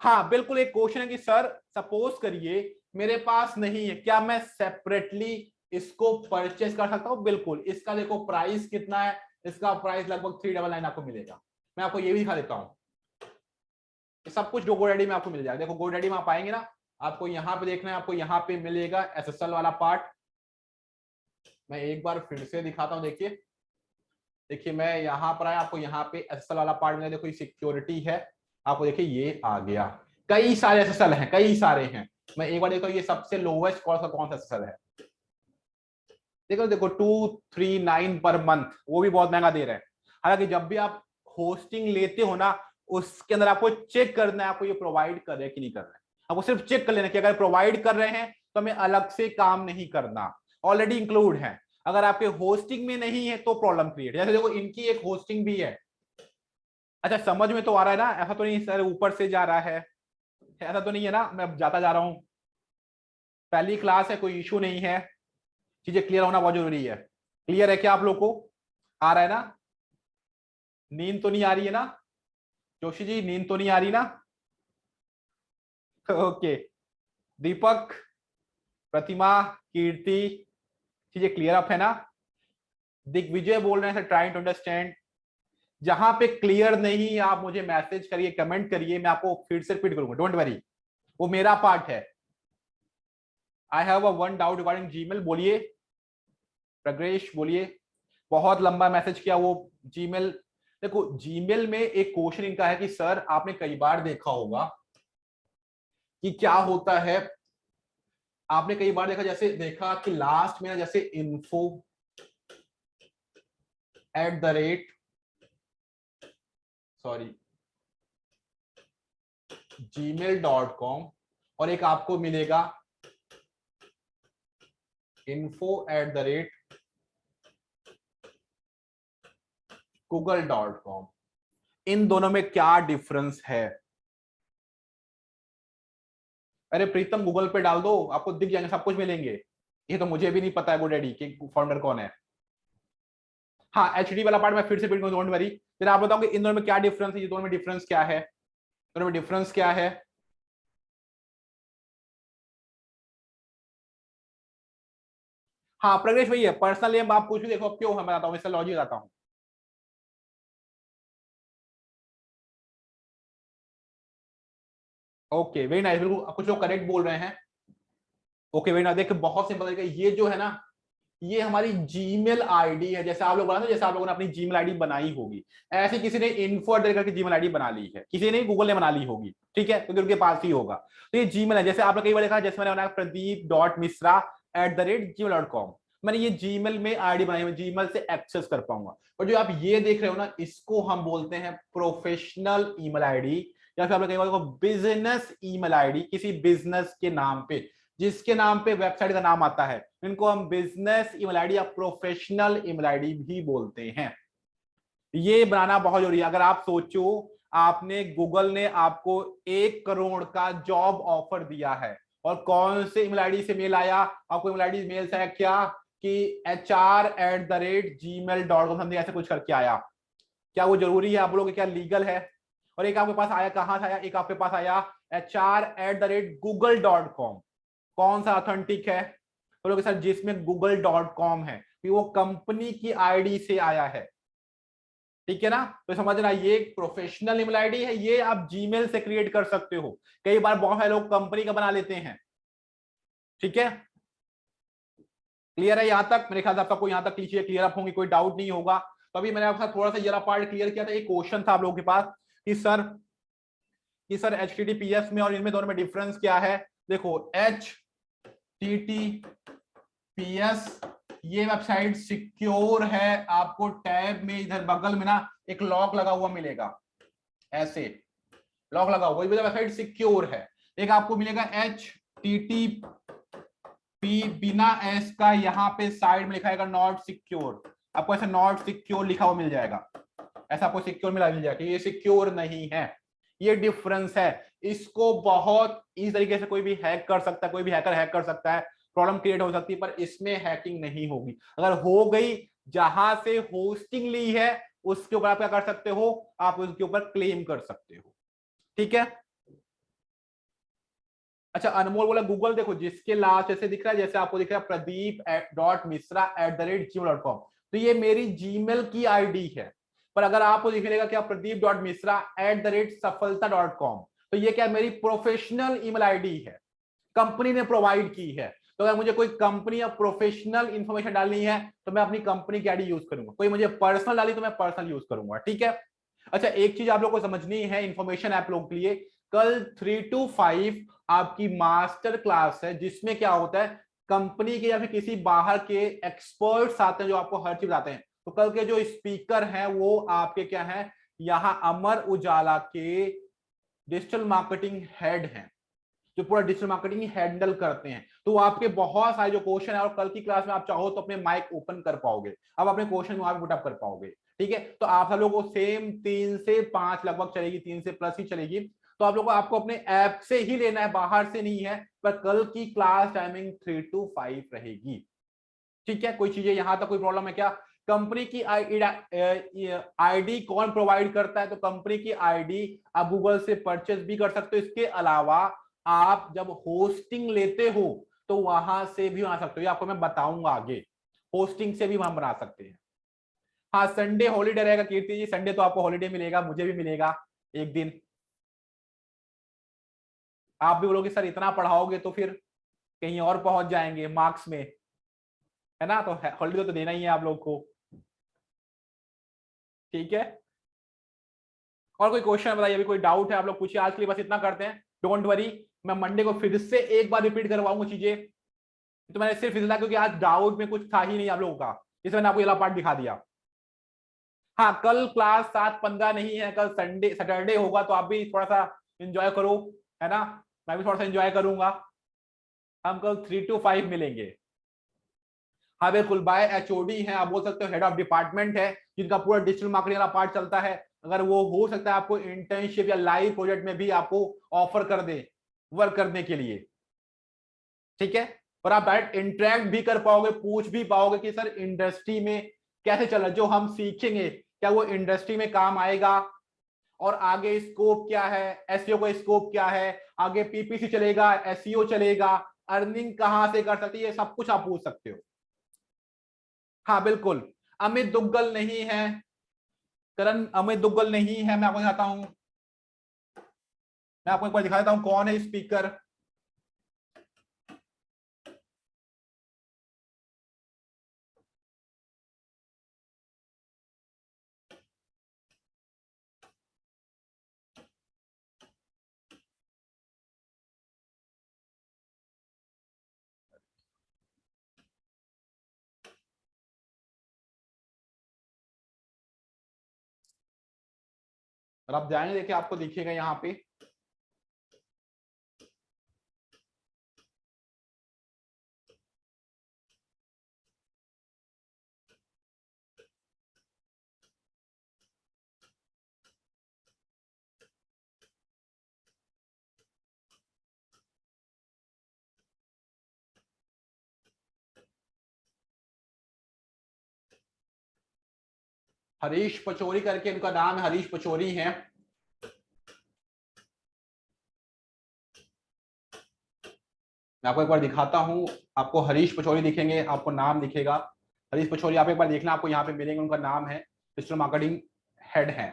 हाँ बिल्कुल। एक क्वेश्चन है कि सर सपोज करिए मेरे पास नहीं है, क्या मैं सेपरेटली इसको परचेज कर सकता हूं? बिल्कुल। इसका देखो प्राइस कितना है, इसका प्राइस लगभग 399 आपको मिलेगा। मैं आपको ये भी दिखा देता हूं, सब कुछ जो GoDaddy में आपको मिल जाएगा। देखो GoDaddy में आप आएंगे ना, आपको यहाँ पे देखना है, आपको यहाँ पे मिलेगा SSL वाला पार्ट। मैं एक बार फिर से दिखाता हूँ, देखिए देखिए, मैं यहाँ पर आया, आपको यहाँ पे SSL वाला पार्ट मिला। देखो ये सिक्योरिटी है, आपको देखिए ये आ गया। कई सारे SSL हैं, कई सारे हैं। मैं एक बार देखता हूँ ये सबसे लोवेस्ट कौन सा SSL है। देखो देखो 239 पर मंथ, वो भी बहुत महंगा दे रहे हैं। हालांकि जब भी आप होस्टिंग लेते हो ना, उसके अंदर आपको चेक करना है आपको ये प्रोवाइड कर रहे हैं कि नहीं कर रहे हैं। आपको सिर्फ चेक कर लेना कि अगर प्रोवाइड कर रहे हैं तो हमें अलग से काम नहीं करना, ऑलरेडी इंक्लूड है। अगर आपके होस्टिंग में नहीं है तो प्रॉब्लम क्रिएट। जैसे देखो इनकी एक होस्टिंग भी है। अच्छा समझ में तो आ रहा है ना? ऐसा तो नहीं सर ऊपर से जा रहा है, ऐसा तो नहीं है ना? मैं जाता जा रहा हूं, पहली क्लास है, कोई इशू नहीं है। चीजें क्लियर होना बहुत जरूरी है। क्लियर है क्या आप लोग को? आ रहा है ना? नींद तो नहीं आ रही है ना? जोशी जी नींद तो नहीं आ रही ना? ओके। दीपक, प्रतिमा, कीर्ति, चीजें क्लियर अप है ना? दिग्विजय बोल रहे हैं ट्राइंग टू अंडरस्टैंड। जहां पे क्लियर नहीं आप मुझे मैसेज करिए, कमेंट करिए, मैं आपको फिर से रिपीट करूंगा, डोंट वरी, वो मेरा पार्ट है। I have a one doubt regarding Gmail. बोलिए प्रग्रेश, बोलिए। बहुत लंबा मैसेज किया वो जीमेल। देखो जीमेल में एक क्वेश्चन इनका है कि सर आपने कई बार देखा होगा कि क्या होता है, आपने कई बार देखा, जैसे देखा कि लास्ट में ना, जैसे info@, सॉरी, gmail.com, और एक आपको मिलेगा info@google.com। इन दोनों में क्या डिफरेंस है? अरे प्रीतम गूगल पे डाल दो, आपको दिख जाएंगे, सब कुछ मिलेंगे। ये तो मुझे भी नहीं पता है GoDaddy के फाउंडर कौन है। हाँ, एचडी वाला पार्ट मैं फिर से बिल्ड करूँ, डोंट वरी। फिर आप बताओगे इन दोनों में क्या डिफरेंस है, ये दोनों में डिफरेंस क्या है, दोनों में डिफरेंस क्या है। हाँ प्रगेश वही है, पर्सनल नेम आप कुछ भी देखो, क्यों मैं बताता हूँ, इसका लॉजिक बताता हूँ। ओके वेरी नाइस, बिल्कुल कुछ लोग करेक्ट बोल रहे हैं। ओके वेरी नाइस, देखिए बहुत सिंपल तरीका, ये जो है ना, ये हमारी जीमेल आईडी है। जैसे आप लोग बना था, जैसे आप लोगों ने अपनी जीमेल आईडी बनाई होगी, ऐसे किसी ने इन्फो करके जीमेल आईडी बना ली है, किसी ने गूगल ने बना ली होगी, ठीक है, क्योंकि उनके पास ही होगा। तो ये जीमेल है, जैसे आपने कई बार देखा, जैसे मैंने बनाया pradeep.misra@gmail.com, मैंने ये जीमेल में आईडी बनाई, मैं जीमेल से एक्सेस कर पाऊंगा। और जो आप ये देख रहे हो ना, इसको हम बोलते हैं प्रोफेशनल ईमेल आईडी, या फिर आप कई बार बिजनेस ईमेल आईडी, किसी बिजनेस के नाम पे, जिसके नाम पे वेबसाइट का नाम आता है, इनको हम बिजनेस ईमेल आईडी या प्रोफेशनल ईमेल आईडी भी बोलते हैं। ये बनाना बहुत जरूरी है। अगर आप सोचो, आपने गूगल ने आपको 1 करोड़ का जॉब ऑफर दिया है, और कौन से ईमेल आईडी से मेल आया, आपको ईमेल आईडी मेल से आया क्या, कि HR@gmail.com समथिंग ऐसे कुछ करके आया। क्या वो जरूरी है, आप लोग क्या लीगल है। और एक आपके पास आया, कहां से आया, एक आपके पास आया HR@google.com, कौन सा ऑथेंटिक है, तो लोग सर जिसमें google.com है, कि वो कंपनी की आईडी से आया है, ठीक है ना। तो समझना, ये एक प्रोफेशनल ईमेल आईडी है, ये आप जीमेल से क्रिएट कर सकते हो। कई बार बहुत सारे लोग कंपनी का बना लेते हैं, ठीक है। क्लियर है यहां तक, मेरे ख्याल से आप सबको यहां तक चीजें क्लियर अप होंगी, कोई डाउट नहीं होगा। तो अभी मैंने आपके साथ थोड़ा सा ये पार्ट क्लियर किया था। एक क्वेश्चन था आप लोगों के पास कि सर HTTPS में और इनमें दोनों में डिफरेंस क्या है। देखो HTTPS ये वेबसाइट सिक्योर है, आपको टैब में इधर बगल में ना एक लॉक लगा हुआ मिलेगा, ऐसे लॉक लगा हुआ, वेबसाइट सिक्योर है। एक आपको मिलेगा HTTP बिना एस का, यहाँ पे साइड में लिखा है नॉट सिक्योर, आपको ऐसा नॉट सिक्योर लिखा हुआ मिल जाएगा, ऐसा आपको सिक्योर मिल जाएगा, ये सिक्योर नहीं है, ये डिफरेंस है। इसको बहुत इस तरीके से कोई भी हैक कर सकता है, कोई भी हैकर हैक कर सकता है, प्रॉब्लम क्रिएट हो सकती है, पर इसमें हैकिंग नहीं होगी। अगर हो गई, जहां से होस्टिंग ली है उसके ऊपर आप क्या कर सकते हो, आप उसके ऊपर क्लेम कर सकते हो, ठीक है। अच्छा अनमोल बोला गूगल, देखो जिसके लास्ट ऐसे दिख रहा है, जैसे आपको दिख रहा है pradeep.misra@gmail.com, तो ये मेरी जीमेल की आईडी है। पर अगर आपको दिखेगा क्या pradeep.misra@सफलता.com, तो ये क्या मेरी प्रोफेशनल ईमेल आईडी है, कंपनी ने प्रोवाइड की है। तो अगर मुझे कोई कंपनी या प्रोफेशनल इंफॉर्मेशन डालनी है, तो मैं अपनी कंपनी की आईडी यूज करूंगा, कोई मुझे पर्सनल डाली तो मैं पर्सनल यूज करूंगा, ठीक है। अच्छा एक चीज आप लोग को समझनी है, इंफॉर्मेशन आप लोगों के लिए, कल 3 to 5 आपकी मास्टर क्लास है, जिसमें क्या होता है, कंपनी के या फिर किसी बाहर के एक्सपर्ट्स आते हैं जो आपको हर चीज बताते हैं। तो कल के जो स्पीकर हैं वो आपके क्या हैं, यहाँ अमर उजाला के डिजिटल मार्केटिंग हेड हैं, जो पूरा डिजिटल मार्केटिंग हैंडल करते हैं। तो आपके बहुत सारे जो क्वेश्चन है, और कल की क्लास में आप चाहो तो अपने माइक ओपन कर पाओगे, अब अपने क्वेश्चन वहां पे पुटअप कर पाओगे, ठीक है। तो आप सब लोगों को सेम 3 से 5 लगभग चलेगी, 3 से प्लस ही चलेगी। तो आप लोगों को आपको अपने ऐप से ही लेना है, बाहर से नहीं है। पर कल की क्लास टाइमिंग 3 to 5 रहेगी, ठीक है। कोई चीजें यहां तक कोई प्रॉब्लम है क्या। कंपनी की आईडी कौन प्रोवाइड करता है, तो कंपनी की आईडी आप गूगल से परचेज भी कर सकते हो। इसके अलावा आप जब होस्टिंग लेते हो तो वहां से भी बना सकते हो, ये आपको मैं बताऊंगा आगे, होस्टिंग से भी वहां बना सकते हैं। हाँ संडे हॉलीडे रहेगा कीर्ति जी, संडे तो आपको हॉलीडे मिलेगा, मुझे भी मिलेगा एक दिन। आप भी बोलोगे सर इतना पढ़ाओगे तो फिर कहीं और पहुंच जाएंगे मार्क्स में, है ना, तो हॉलीडे तो देना ही है आप लोग को, ठीक है। और कोई क्वेश्चन बताइए, अभी कोई डाउट है आप लोग पूछिए, आज के लिए बस इतना करते हैं, डोंट वरी। मैं मंडे को फिर से एक बार रिपीट करवाऊंगा चीजें, तो मैंने सिर्फ इसलिए क्योंकि आज डाउट में कुछ था ही नहीं आप लोगों का, इसलिए मैंने आपको ये पार्ट दिखा दिया। हाँ कल क्लास 7:15 नहीं है, कल संडे सैटरडे होगा, तो आप भी थोड़ा सा एंजॉय करो, है ना, मैं भी थोड़ा सा एंजॉय करूंगा। हम कल 3 to 5 मिलेंगे। हाँ बिल्कुल, बाय HOD है, आप बोल सकते हो हेड ऑफ डिपार्टमेंट है, जिनका पूरा डिजिटल मार्केटिंग वाला पार्ट चलता है। अगर वो हो सकता है आपको इंटर्नशिप या लाइव प्रोजेक्ट में भी आपको ऑफर कर दे वर्क करने के लिए, ठीक है। और आप डायरेक्ट इंटरेक्ट भी कर पाओगे, पूछ भी पाओगे कि सर इंडस्ट्री में कैसे चल रहा है, जो हम सीखेंगे क्या वो इंडस्ट्री में काम आएगा, और आगे स्कोप क्या है, एसईओ का स्कोप क्या है, आगे पीपीसी चलेगा, एसईओ चलेगा, अर्निंग कहां से कर सकती है, ये सब कुछ आप पूछ सकते हो। हाँ बिल्कुल, अमित दुग्गल नहीं है, करण अमित दुग्गल नहीं है, मैं आपको दिखाता हूं, मैं आपको एक बार दिखा देता हूं कौन है स्पीकर। और आप जाएंगे देखिए आपको दिखेगा यहाँ पे, हरीश पचौरी करके उनका नाम है, हरीश पचौरी है। मैं आपको एक बार दिखाता हूं, आपको हरीश पचौरी दिखेंगे, आपको नाम दिखेगा हरीश पचौरी, आप एक बार देखना, आपको यहाँ पे मिलेंगे, उनका नाम है, डिजिटल मार्केटिंग हेड है।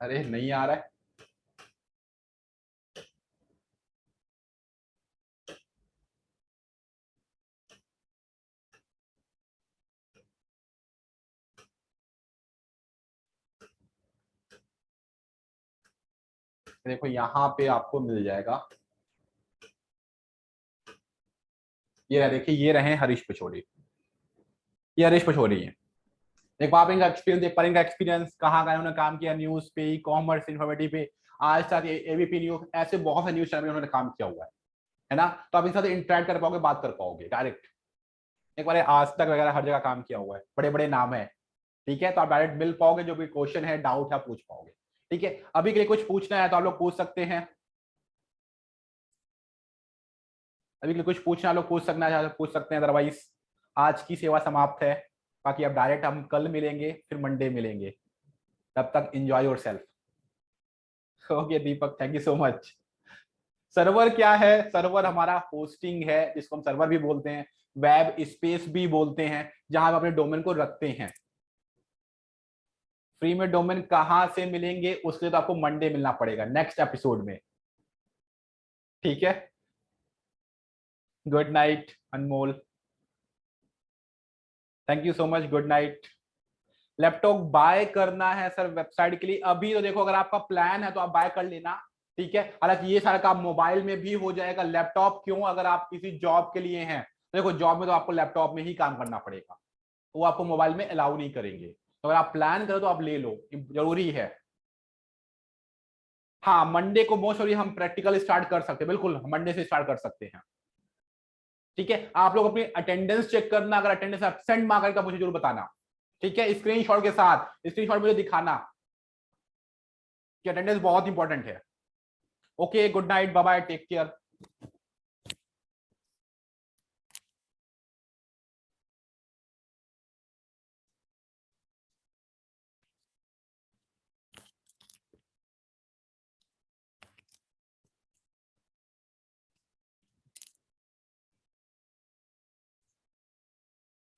अरे नहीं आ रहा है, देखो यहाँ पे आपको मिल जाएगा, ये रहे, देखिए ये रहे हरीश पचौरी, ये हरीश पचौरी है। देखो आप इनका एक्सपीरियंस देख पा रहे हैं, इनका एक्सपीरियंस कहाँ का उन्होंने काम किया, न्यूज पे, ई कॉमर्स, इन्फॉर्मेटिव पे, आज तक, एबीपी न्यूज, ऐसे बहुत से न्यूज चैनल में उन्होंने काम किया हुआ है ना। तो आप इनके साथ इंटरेक्ट कर पाओगे, बात कर पाओगे डायरेक्ट। एक बार आज तक वगैरह हर जगह काम किया हुआ है, बड़े बड़े नाम है, ठीक है, तो आप डायरेक्ट मिल पाओगे, जो भी क्वेश्चन है, डाउट है, पूछ पाओगे। ठीक है, अभी के लिए कुछ पूछना है तो आप लोग पूछ सकते हैं, अभी के लिए कुछ पूछना लोग पूछ सकना है, पूछ सकते हैं, अदरवाइज आज की सेवा समाप्त है। बाकी अब डायरेक्ट हम कल मिलेंगे, फिर मंडे मिलेंगे, तब तक enjoy your self. Okay Deepak, thank you so much. Server क्या है, सर्वर हमारा होस्टिंग है, जिसको हम सर्वर भी बोलते हैं, वेब स्पेस भी बोलते हैं, जहां हम अपने डोमेन को रखते हैं। फ्री में डोमेन कहां से मिलेंगे, उसके लिए तो आपको मंडे मिलना पड़ेगा नेक्स्ट एपिसोड में, ठीक है। Good night Anmol, thank you so much, good night. Laptop buy करना है सर वेबसाइट के लिए, अभी तो देखो अगर आपका प्लान है तो आप बाय कर लेना, ठीक है। हालांकि ये सारा काम मोबाइल में भी हो जाएगा, लैपटॉप क्यों, अगर आप किसी जॉब के लिए हैं, देखो जॉब में तो आपको लैपटॉप में ही काम करना पड़ेगा, वो आपको मोबाइल में अलाउ नहीं करेंगे, तो अगर आप प्लान करो तो आप ले लो, जरूरी है। हाँ मंडे को मोस्ट ऑफ हम प्रैक्टिकल स्टार्ट कर सकते हैं, बिल्कुल मंडे से स्टार्ट कर सकते हैं, ठीक है। आप लोग अपनी अटेंडेंस चेक करना, अगर अटेंडेंस एब्सेंट मार्क का मुझे जरूर बताना, ठीक है, स्क्रीनशॉट के साथ, स्क्रीनशॉट मुझे दिखाना कि अटेंडेंस बहुत इंपॉर्टेंट है। Okay good night, bye bye, take care.